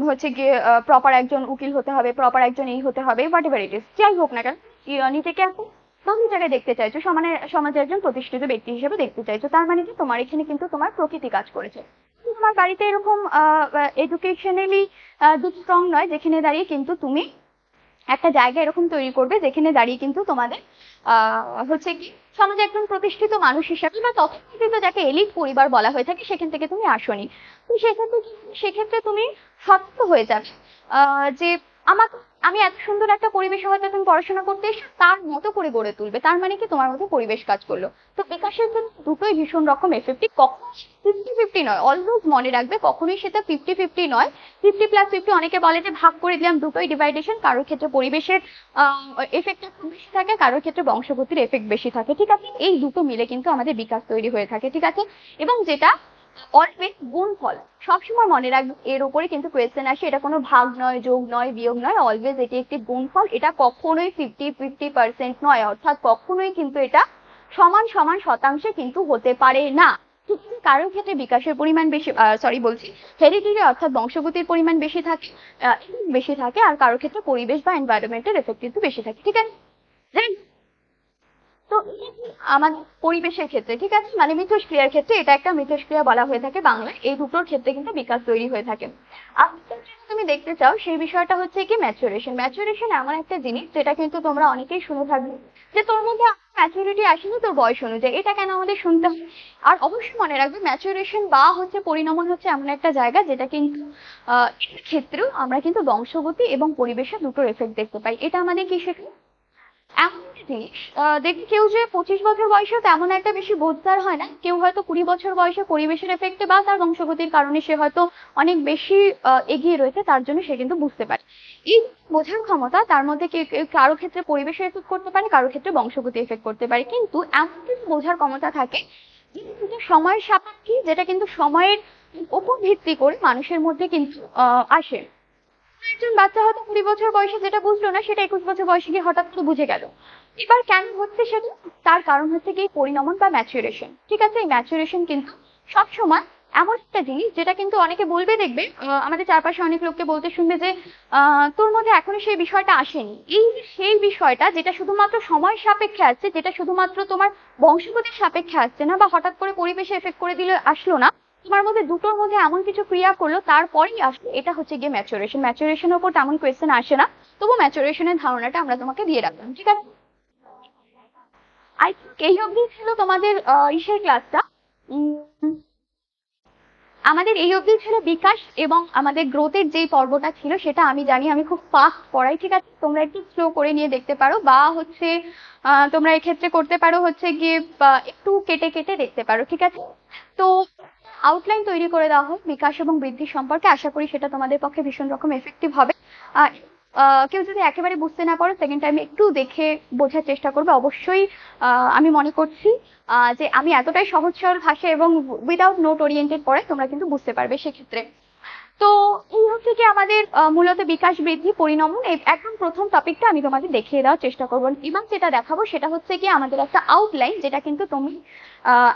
হচ্ছে গিয়ে প্রপার একজন উকিল হতে হবে, প্রপার একজন এই হতে হবে, হোয়াট এভার ইট ইজ, যাই হোক না কেন নিজেকে এখন ভালো জায়গায় দেখতে চাইছো, সমাজের একজন প্রতিষ্ঠিত ব্যক্তি হিসেবে দেখতে চাইছো। তার মানে কি তোমার এখানে কিন্তু তোমার প্রকৃতি কাজ করেছে। তোমার বাড়িতে এরকম এডুকেশনালি স্ট্রং নয়, যেখানে দাঁড়িয়ে কিন্তু তুমি একটা জায়গা এরকম তৈরি করবে যেখানে দাঁড়িয়ে কিন্তু তোমাদের হচ্ছে কি সমাজে একজন প্রতিষ্ঠিত মানুষ হিসাবে বা তথাকথিত যাকে এলিট পরিবার বলা হয়ে থাকে সেখান থেকে তুমি আসনি। তো সেক্ষেত্রে তুমি সত্য হয়ে যাবে যে আমি এত সুন্দর একটা পরিবেশে হয়তো তুমি পড়াশোনা করতে এসে তার মতো করে গড়ে তুলবে। তার মানে কি তোমার মধ্যে পরিবেশ কাজ করলো। তো বিকাশের জন্য দুটোই ভীষণ রকম এফেক্টিভ। কখনো 50-50 নয়, অলওয়েজ মনে রাখবে কখনোই সেটা 50-50 নয়। 50+50 অনেকে বলে যে ভাগ করে দিলাম, দুটোই ডিভাইডেশন। কারোর ক্ষেত্রে পরিবেশের এফেক্ট বেশি থাকে, কারোর ক্ষেত্রে বংশগতির এফেক্ট বেশি থাকে, ঠিক আছে। এই দুটো মিলে কিন্তু আমাদের বিকাশ তৈরি হয়ে থাকে, ঠিক আছে। এবং যেটা অলওয়েজ গুণফল, সবসময় মনে রাখবে এর উপরে কিন্তু কোয়েশ্চেন আসে। এটা কোনো ভাগ নয়, যোগ নয়, বিয়োগ নয়, অলওয়েজ এটি একটি গুণফল। এটা কখনোই 50-50% নয়, অর্থাৎ কখনোই কিন্তু এটা সমান সমান শতাংশে কিন্তু হতে পারে না। কারোর ক্ষেত্রে বিকাশের পরিমাণ বেশি, হেরিডিটি অর্থাৎ বংশগতির পরিমাণ বেশি থাকে, আর কারোর ক্ষেত্রে পরিবেশ বা এনভায়রনমেন্টের এফেক্ট কিন্তু বেশি থাকে, ঠিক আছে। তো আমাদের পরিবেশের ক্ষেত্রে, ঠিক আছে, মানে মিথস্ক্রিয়ার ক্ষেত্রে এটা একটা মিথস্ক্রিয়া বলা হয়ে থাকে বাংলায়। এই দুটোর ক্ষেত্রে কিন্তু বিকাশ তৈরি হয়ে থাকে। তুমি দেখতে চাও সেই বিষয়টা হচ্ছে কি ম্যাচুরেশন। ম্যাচুরেশন এমন একটা জিনিস যেটা কিন্তু তোমরা অনেকেই শুনে থাকবে যে তোর মধ্যে ম্যাচুরিটি আসেনি তোর বয়স অনুযায়ী। এটা কেন আমাদের শুনতে হয়? আর অবশ্যই মনে রাখবে ম্যাচুরেশন বা হচ্ছে পরিণমন হচ্ছে এমন একটা জায়গা যেটা কিন্তু এর ক্ষেত্রেও আমরা কিন্তু বংশগতি এবং পরিবেশের দুটোর এফেক্ট দেখতে পাই। এটা আমাদের কি শেখায়? এমন একটা জিনিস দেখি কেউ যে 25 বছর বয়সে তেমন একটা বেশি বোঝদার হয় না। কেউ হয়তো 20 বছর বয়সে পরিবেশের এফেক্টে বা তার বংশগতির কারণে সে হয়তো অনেক বেশি এগিয়ে রয়েছে, তার জন্য সে কিন্তু বুঝতে পারে। এই বোঝার ক্ষমতা তার মধ্যে কারো ক্ষেত্রে পরিবেশের এফেক্ট করতে পারে, কারো ক্ষেত্রে বংশগতি এফেক্ট করতে পারে। কিন্তু এমন কিছু বোঝার ক্ষমতা থাকে যেটা সময়ের সাপেক্ষে, যেটা কিন্তু সময়ের উপর ভিত্তি করে মানুষের মধ্যে কিন্তু আসে। একজন বাচ্চা হয়তো 20 বছর বয়সে যেটা বুঝলো না সেটা 21 বছর বয়সে গিয়ে হঠাৎ করে বুঝে গেল। এবার কেন হচ্ছে সেটা? তার কারণ হচ্ছে কি পরিণমন বা ম্যাচুরেশন, ঠিক আছে। এই ম্যাচুরেশন কিন্তু সবসময় এমন একটা জিনিস যেটা কিন্তু অনেকে বলবে, দেখবে আমাদের চারপাশে অনেক লোককে বলতে শুনবে যে তোর মধ্যে এখনো সেই বিষয়টা আসেনি। এই যে সেই বিষয়টা যেটা শুধুমাত্র সময় সাপেক্ষে আসছে, যেটা শুধুমাত্র তোমার বংশগতির সাপেক্ষে আসছে না, বা হঠাৎ করে পরিবেশে এফেক্ট করে দিলে আসলো না, তোমার মধ্যে দুটোর মধ্যে এমন কিছু ক্রিয়া করলো তারপরেই আসলো, এটা হচ্ছে গিয়ে ম্যাচুরেশন। ম্যাচুরেশনের উপর তেমন কোয়েশ্চেন আসে না, তবু ম্যাচুরেশনের ধারণাটা আমরা তোমাকে দিয়ে রাখলাম, ঠিক আছে? আই থিঙ্ক এই অবধি ছিল তোমাদের ইসের ক্লাসটা। আমাদের এই অবধি ছিল বিকাশ এবং আমাদের গ্রোথের যেই পর্বটা ছিল সেটা। আমি জানি আমি খুব ফাস্ট পড়াই, ঠিক আছে? তোমরা একটু স্লো করে নিয়ে দেখতে পারো, বা হচ্ছে তোমরা এক্ষেত্রে করতে পারো হচ্ছে গিয়ে একটু কেটে কেটে দেখতে পারো, ঠিক আছে? তো আউটলাইন তৈরি করে দেওয়া হোক বিকাশ এবং বৃদ্ধি সম্পর্কে, আশা করি সেটা তোমাদের পক্ষে ভীষণ রকম এফেক্টিভ হবে। কেউ যদি একেবারে বুঝতে না পারো, সেকেন্ড টাইম একটু দেখে বোঝার চেষ্টা করবে। অবশ্যই আমি মনে করছি যে আমি এতটাই সহজ সরল ভাষা এবং উইদাউট নোট ওরিয়েন্টেড পড়ে তোমরা কিন্তু বুঝতে পারবে সেক্ষেত্রে। তো এই হচ্ছে কি আমাদের মূলত বিকাশ বৃদ্ধি পরিণমন, একদম প্রথম টপিকটা আমি তোমাদের দেখিয়ে দেওয়ার চেষ্টা করবো, এবং যেটা দেখাবো সেটা হচ্ছে কি আমাদের একটা আউটলাইন, যেটা কিন্তু তুমি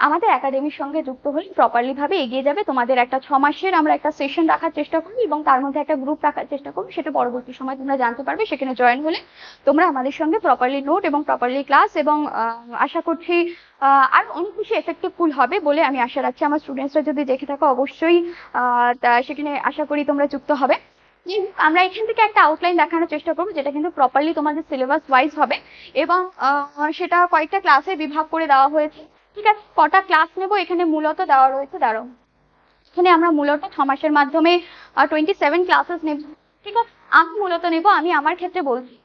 আমাদের একাডেমির সঙ্গে যুক্ত হলে প্রপারলি ভাবে এগিয়ে যাবে। তোমাদের একটা 6 মাসের আমরা একটা সেশন রাখার চেষ্টা করি এবং তার মধ্যে একটা গ্রুপ রাখার চেষ্টা করবো, সেটা পরবর্তী সময় তোমরা জানতে পারবে। সেখানে জয়েন হলে তোমরা আমাদের সঙ্গে প্রপারলি নোট এবং প্রপারলি ক্লাস, এবং আশা করছি আর অনেক বেশি এফেক্টিভফুল হবে বলে আমি আশা রাখছি। আমার স্টুডেন্টসরা যদি দেখে থাকো অবশ্যই সেখানে আশা করি তোমরা যুক্ত হবে। আমরা এখান থেকে একটা আউটলাইন দেখানোর চেষ্টা করবো, যেটা কিন্তু প্রপারলি তোমাদের সিলেবাস ওয়াইজ হবে, এবং সেটা কয়েকটা ক্লাসে বিভাগ করে দেওয়া হয়েছে, ঠিক আছে? কটা ক্লাস নেব এখানে মূলত দেওয়া রয়েছে, দাঁড়াও। এখানে আমরা মূলত 6 মাসের মাধ্যমে 27 ক্লাসেস নেব, ঠিক আছে? আমি মূলত নেব, আমি আমার ক্ষেত্রে বলছি।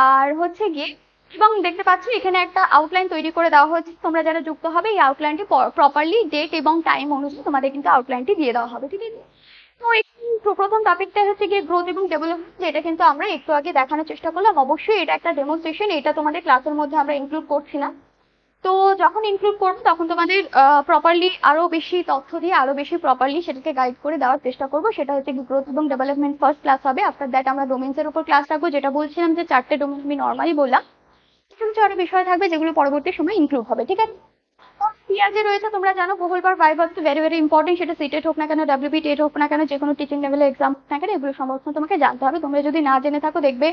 আর হচ্ছে গিয়ে, এবং দেখতে পাচ্ছ এখানে একটা আউটলাইন তৈরি করে দেওয়া হয়েছে। তোমরা যারা যুক্ত হবে এই আউটলাইনটি প্রপারলি ডেট এবং টাইম অনুযায়ী তোমাদের কিন্তু আউটলাইনটি দিয়ে দেওয়া হবে, ঠিক আছে? তো প্রথম টপিকটা হচ্ছে গিয়ে গ্রোথ এবং ডেভেলপমেন্ট, যেটা কিন্তু আমরা একটু আগে দেখানোর চেষ্টা করলাম। অবশ্যই এটা একটা ডেমোনস্ট্রেশন, এটা তোমাদের ক্লাসের মধ্যে আমরা ইনক্লুড করছি না। তো যখন ইনক্লুড করবো তখন তোমাদের প্রপারলি আরো বেশি তথ্য দিয়ে আরো বেশি প্রপারলি সেটাকে গাইড করে দেওয়ার চেষ্টা করবো। সেটা হচ্ছে গ্রোথ এবং ডেভেলপমেন্ট ফার্স্ট ক্লাস হবে। আফটার দ্যাট আমরা ডোমেন্স এর উপর ক্লাস রাখবো, যেটা বলছিলাম যে 4টে ডোমেন আমি নর্মালি বললাম, কিছু কিছু আরো বিষয় থাকবে যেগুলো পরবর্তী সময় ইনক্লুড হবে, ঠিক আছে? যে রয়েছে তোমরা জানো, বহুলবার ভাইভ হচ্ছে ভেরি ভেরি ইম্পর্টেন্ট। সেটা সিটেট হোক না কেন, ডাব্লিউবি টেট হোক না কেন, যে কোনো টিচিং লেভেলে এক্সাম হোক না কেন, এগুলো সমস্ত তোমাকে জানতে হবে। তোমরা যদি না জেনে থাকো, দেখবে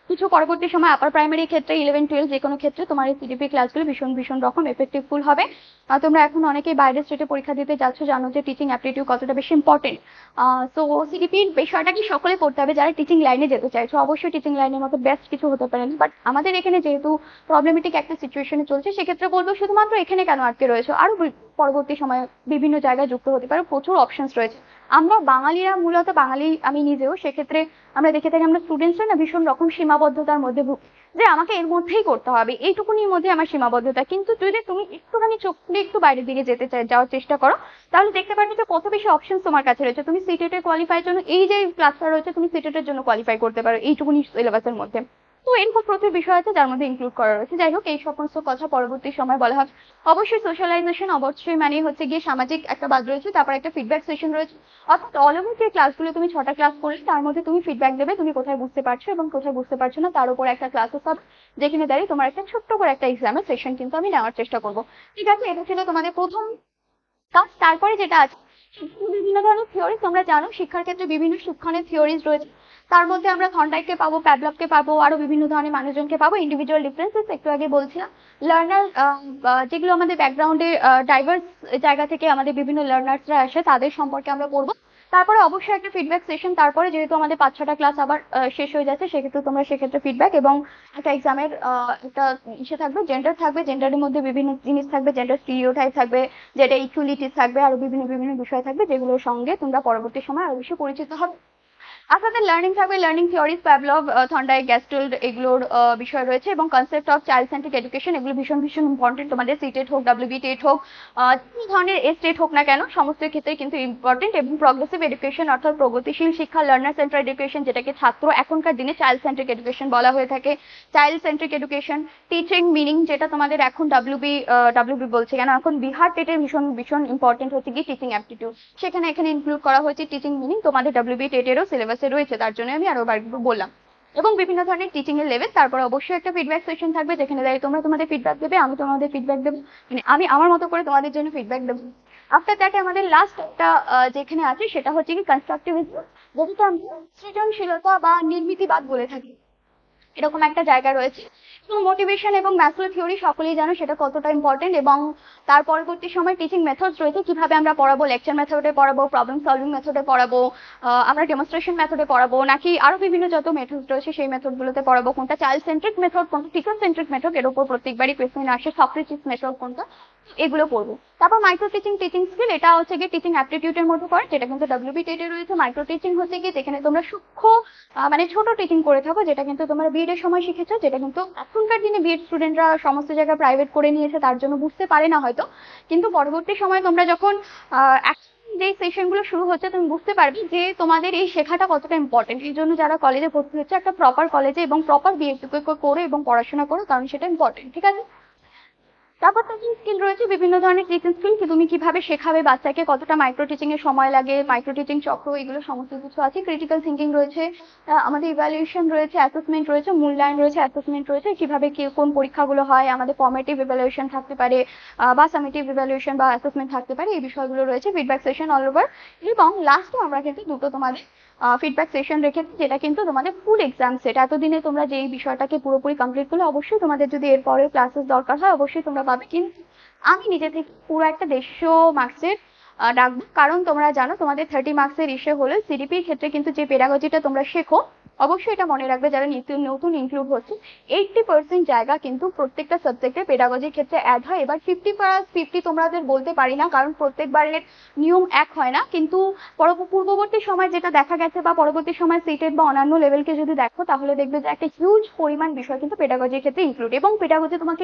কিছু পরবর্তী সময় আপার প্রাইমারি ক্ষেত্রে 11-12 যে কোনো ক্ষেত্রে তোমার এই সিডিপি ক্লাসগুলো ভীষণ ভীষণ রকম এফেক্টিভফুল হবে। তোমরা এখন অনেকেই বাইরের স্টেটে পরীক্ষা দিতে যাচ্ছ, জানো যে টিচিং অ্যাপটিটিউড কতটা বেশি ইম্পর্টেন্ট। সো সিডিপির বিষয়টা কি সকলে পড়তে হবে যারা টিচিং লাইনে যেতে চাইছো। অবশ্যই টিচিং লাইনের মতো বেস্ট কিছু হতে পারে না, বাট আমাদের এখানে যেহেতু প্রবলেমেটিক একটা সিচুয়েশনে চলছে, সেক্ষেত্রে বলবো শুধুমাত্র এখানে কেন আটকে রয়েছে, আরো পরবর্তী সময়ে বিভিন্ন জায়গায় যুক্ত হতে পারো, প্রচুর অপশনস রয়েছে। আমরা বাঙালিরা, মূলত বাঙালি আমি নিজেও, সেক্ষেত্রে আমরা দেখে থাকি আমরা স্টুডেন্টসরা না ভীষণ রকম সীমাবদ্ধতার মধ্যে ভুগি, যে আমাকে এর মধ্যেই করতে হবে, এইটুকুনির মধ্যে আমার সীমাবদ্ধতা। কিন্তু যদি তুমি একটুখানি চোখ খুলে একটু বাইরের দিকে যাওয়ার চেষ্টা করো, তাহলে দেখতে পারবে যে কত বেশি অপশন তোমার কাছে রয়েছে। তুমি সিটেটের কোয়ালিফাইয়ের জন্য এই যে ক্লাসটা রয়েছে, তুমি সিটেটের জন্য কোয়ালিফাই করতে পারো এইটুকুনি সিলেবাসের মধ্যে। তো এরকম প্রচুর বিষয় আছে যার মধ্যে ইনক্লুড করা রয়েছে। যাই হোক, এই সমস্ত কথা পরবর্তী সময় বলা হবে। অবশ্যই সোশ্যালাইজেশন, অবশ্যই মানে হচ্ছে গিয়ে সামাজিক একটা বাদ রয়েছে, তারপর একটা ফিডব্যাক সেশন রয়েছে। অর্থাৎ অল ওভার যে ক্লাসগুলো তুমি 6টা ক্লাস করলে, তার মধ্যে তুমি ফিডব্যাক দেবে, তুমি কোথায় বুঝতে পারছো এবং কোথায় বুঝতে পারছো না, তার উপর একটা ক্লাসেস হবে, যেখানে দাঁড়িয়ে তোমার একটা ছোট্ট করে একটা এক্সামের সেশন কিন্তু আমি নেওয়ার চেষ্টা করবো, ঠিক আছে? এটা ছিল তোমাদের প্রথম কাজ। তারপরে যেটা আছে, বিভিন্ন ধরনের থিওরি। তোমরা জানো শিক্ষার ক্ষেত্রে বিভিন্ন শিক্ষণের থিওরিজ রয়েছে, তার মধ্যে আমরা থর্নডাইককে পাবো, প্যাভলভকে পাবো, আরো বিভিন্ন ধরনের মানুষজনকে পাবো। ইন্ডিভিজুয়াল ডিফারেন্সেস একটু আগে বলছিলাম। লার্নার, যেগুলো আমাদের ব্যাকগ্রাউন্ডে ডাইভার্স জায়গা থেকে আমাদের বিভিন্ন লার্নার্সরা আসে, তাদের সম্পর্কে আমরা পড়বো। তারপরে অবশ্যই একটা ফিডব্যাক সেশন। তারপরে যেহেতু আমাদের 5-6টা ক্লাস আবার শেষ হয়ে যাচ্ছে, সেক্ষেত্রে তোমরা সেক্ষেত্রে ফিডব্যাক এবং একটা এক্সামের একটা ইসে থাকবে, জেন্ডার থাকবে, জেন্ডারের মধ্যে বিভিন্ন জিনিস থাকবে, জেন্ডার স্টিরিওটাইপ থাকবে, যেটা ইকুয়ালিটি থাকবে, আরো বিভিন্ন বিভিন্ন বিষয় থাকবে, যেগুলোর সঙ্গে তোমরা পরবর্তী সময় আরো বেশি পরিচিত হবে। আপনাদের লার্নিং থাকবে, লার্নিং থিওরিজ, প্যাভলভ, থর্নডাইক, গ্যাস্টল্ড, এগুলোর বিষয় রয়েছে, এবং concept of child centric education, এগুলো ভীষণ ভীষণ ইম্পর্টেন্ট। তোমাদের সিটেট হোক, ডাব্লিউবি টেট হোক, যে ধরনের স্টেট হোক না কেন, সমস্ত ক্ষেত্রে কিন্তু ইম্পর্টেন্ট। এবং প্রগ্রেসিভ এডুকেশন, অর্থাৎ প্রগতিশীল শিক্ষা, লার্নার সেন্টার এডুকেশন, যেটাকে ছাত্র এখনকার দিনে চাইল্ড সেন্ট্রিক এডুকেশন বলা হয়ে থাকে। Child centric education, teaching meaning, যেটা তোমাদের এখন ডাব্লিউবি বলছে কেন, এখন বিহার টেটের ভীষণ ভীষণ ইম্পর্টেন্ট হচ্ছে কি টিচিং অ্যাপটিটিউড, সেখানে এখানে ইনক্লুড করা হয়েছে টিচিং মিনিং, তোমাদের ডাব্লিউবি টেটেরও সিলেবাসে রয়েছে, তার জন্য আমি আরো বললাম। এবং বিভিন্ন ধরনের টিচিং এর লেভেল। তারপর অবশ্যই একটা ফিডব্যাক সেশন থাকবে, যেখানে দাঁড়িয়ে তোমরা তোমাদের ফিডব্যাক দেবে, আমি তোমাদের ফিডব্যাক দেবো, মানে আমি আমার মতো করে তোমাদের জন্য ফিডব্যাক দেবো। আফটার দ্যাট আমাদের লাস্ট একটা যেখানে আছে সেটা হচ্ছে কি কনস্ট্রাকটিভিজম, যেটাকে আমরা সৃজনশীলতা বা নির্মিতিবাদ বলে থাকি, এরকম একটা জায়গা রয়েছে। এবং মোটিভেশন এবং ম্যাথড থিওরি সকলেই জানো সেটা কতটা ইম্পর্টেন্ট, এবং তার পরবর্তী সময় টিচিং মেথডস রয়েছে, কিভাবে আমরা পড়াবো, লেকচার মেথডে পড়াবো, প্রবলেম সলভিং মেথডে পড়াবো, আমরা ডেমনস্ট্রেশন মেথডে পড়াবো, নাকি আরো বিভিন্ন যত মেথড রয়েছে সেই মেথডগুলোতে পড়াবো, কোনটা চাইল্ড সেন্ট্রিক মেথড, কোনটা টিচার সেন্ট্রিক মেথড, এর উপর প্রত্যেকবারই কোয়েশ্চেন আসে, সক্রেটিস মেথড কোনটা, এগুলো পড়বো। তারপর মাইক্রো টিচিং স্কিল, এটা হচ্ছে গিয়ে টিচিং অ্যাপটিটিউডের মধ্যে পড়ে, যেটা কিন্তু WB টেটে রয়েছে। মাইক্রো টিচিং হচ্ছে গিয়ে যেখানে তোমরা সূক্ষ্ম মানে ছোট টিচিং করে থাকো, যেটা কিন্তু তোমরা বিএড এর সময় শিখেছো, যেটা কিন্তু এখনকার দিনে বিএড স্টুডেন্টরা সমস্ত জায়গায় প্রাইভেট করে নিয়েছে, তার জন্য বুঝতে পারে না হয়তো, কিন্তু পরবর্তী সময় তোমরা যখন যে সেশনগুলো শুরু হচ্ছে তুমি বুঝতে পারবে যে তোমাদের এই শেখাটা কতটা ইম্পর্টেন্ট। এই জন্য যারা কলেজে ভর্তি হচ্ছে একটা প্রপার কলেজে এবং প্রপার বিএড করে এবং পড়াশোনা করো, কারণ সেটা ইম্পর্টেন্ট, ঠিক আছে। তারপর টিচিং স্কিল রয়েছে, বিভিন্ন ধরনের টিচিং স্কিল, তুমি কিভাবে শেখাবে বাচ্চাকে, কতটা মাইক্রো টিচিং এর সময় লাগে, মাইক্রো টিচিং চক্র, এগুলো সমস্ত কিছু আছে। ক্রিটিক্যাল থিঙ্কিং রয়েছে, আমাদের ইভ্যালুয়েশন রয়েছে, অ্যাসেসমেন্ট রয়েছে, মূল্যায়ন রয়েছে, অ্যাসেসমেন্ট রয়েছে, কিভাবে কোন পরীক্ষাগুলো হয়, আমাদের ফর্মেটিভ ইভ্যালুয়েশন থাকতে পারে বা সামেটিভ ইভ্যালুয়েশন বা অ্যাসেসমেন্ট থাকতে পারে, এই বিষয়গুলো রয়েছে। ফিডব্যাক সেশন অল ওভার, এবং লাস্টে আমরা কিন্তু দুটো তোমাদের ফিডব্যাক সেশন রেখেছি, যেটা কিন্তু তোমাদের ফুল এক্সাম সেট। এতদিনে তোমরা যে এই বিষয়টাকে পুরোপুরি কমপ্লিট করলে, অবশ্যই তোমাদের যদি এরপরেও ক্লাসেস দরকার হয় অবশ্যই তোমরা পাবে, কিন্তু আমি নিজে থেকে পুরো একটা 150 মার্কসের রাখবো, কারণ তোমরা জানো তোমাদের 30 মার্কসের ইস্যু হলে সিডিপির ক্ষেত্রে কিন্তু যে পেডাগজিটা তোমরা শেখো, অবশ্যই এটা মনে রাখবে যারা নতুন ইনক্লুড হচ্ছে, 80% জায়গা কিন্তু প্রত্যেকটা সাবজেক্টের পেডাগজির ক্ষেত্রে অ্যাড হয়। এবার 50+50 তোমাদের বলতে পারি না, কারণ প্রত্যেকবারের নিয়ম এক হয় না, কিন্তু পূর্ববর্তী সময় যেটা দেখা গেছে বা পরবর্তী সময় সিটেড বা অন্যান্য লেভেলকে যদি দেখো, তাহলে দেখবে যে একটা হিউজ পরিমাণ বিষয় কিন্তু পেডাগজির ক্ষেত্রে ইনক্লুড, এবং পেডাগজি তোমাকে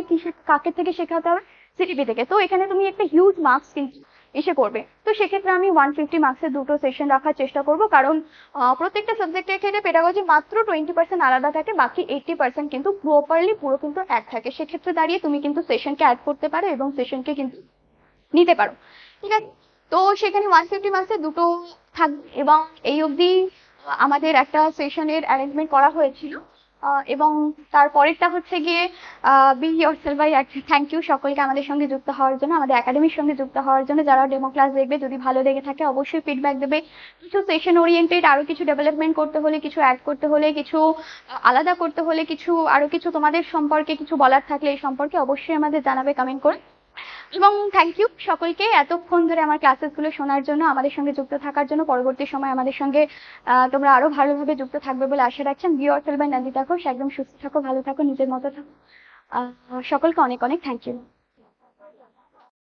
কাকে থেকে শেখাতে হবে, সিটিপি থেকে। তো এখানে তুমি একটা হিউজ মার্কস কিন্তু এসে করবে। তো সেক্ষেত্রে আমি 150 মার্কসের দুটো সেশন রাখার চেষ্টা করব, কারণ প্রত্যেকটা সাবজেক্টের ক্ষেত্রে পেডাগজি মাত্র 20% আলাদা থাকে, বাকি 80% কিন্তু প্রপারলি পুরো কিন্তু এক থাকে। সেক্ষেত্রে দাঁড়িয়ে তুমি কিন্তু সেশনকে অ্যাড করতে পারো এবং সেশনকে কিন্তু নিতে পারো, ঠিক আছে। তো সেখানে 150 মার্কসের দুটো থাকবে, এবং এই অবধি আমাদের একটা সেশনের অ্যারেঞ্জমেন্ট করা হয়েছিল, এবং তারপরেরটা হচ্ছে গিয়ে be yourself bye. Thank you সকলকে আমাদের সঙ্গে যুক্ত হওয়ার জন্য, আমাদের একাডেমির সঙ্গে যুক্ত হওয়ার জন্য। যারা ডেমো ক্লাস দেখবে, যদি ভালো লেগে থাকে অবশ্যই ফিডব্যাক দেবে। কিছু সেশন ওরিয়েন্টেড আরো কিছু ডেভেলপমেন্ট করতে হলে, কিছু অ্যাড করতে হলে, কিছু আলাদা করতে হলে, আরো কিছু তোমাদের সম্পর্কে কিছু বলার থাকলে এই সম্পর্কে অবশ্যই আমাদের জানাবে কমেন্ট করে। এবং থ্যাংক ইউ সকলকে এতক্ষণ ধরে আমার ক্লাসেসগুলো শোনার জন্য, আমাদের সঙ্গে যুক্ত থাকার জন্য। পরবর্তী সময় আমাদের সঙ্গে তোমরা আরো ভালোভাবে যুক্ত থাকবে বলে আশা রাখছেন। Be yourself bye Nandita Ghosh. একদম সুস্থ থাকো, ভালো থাকো, নিজের মতো থাকো। সকলকে অনেক অনেক থ্যাংক ইউ।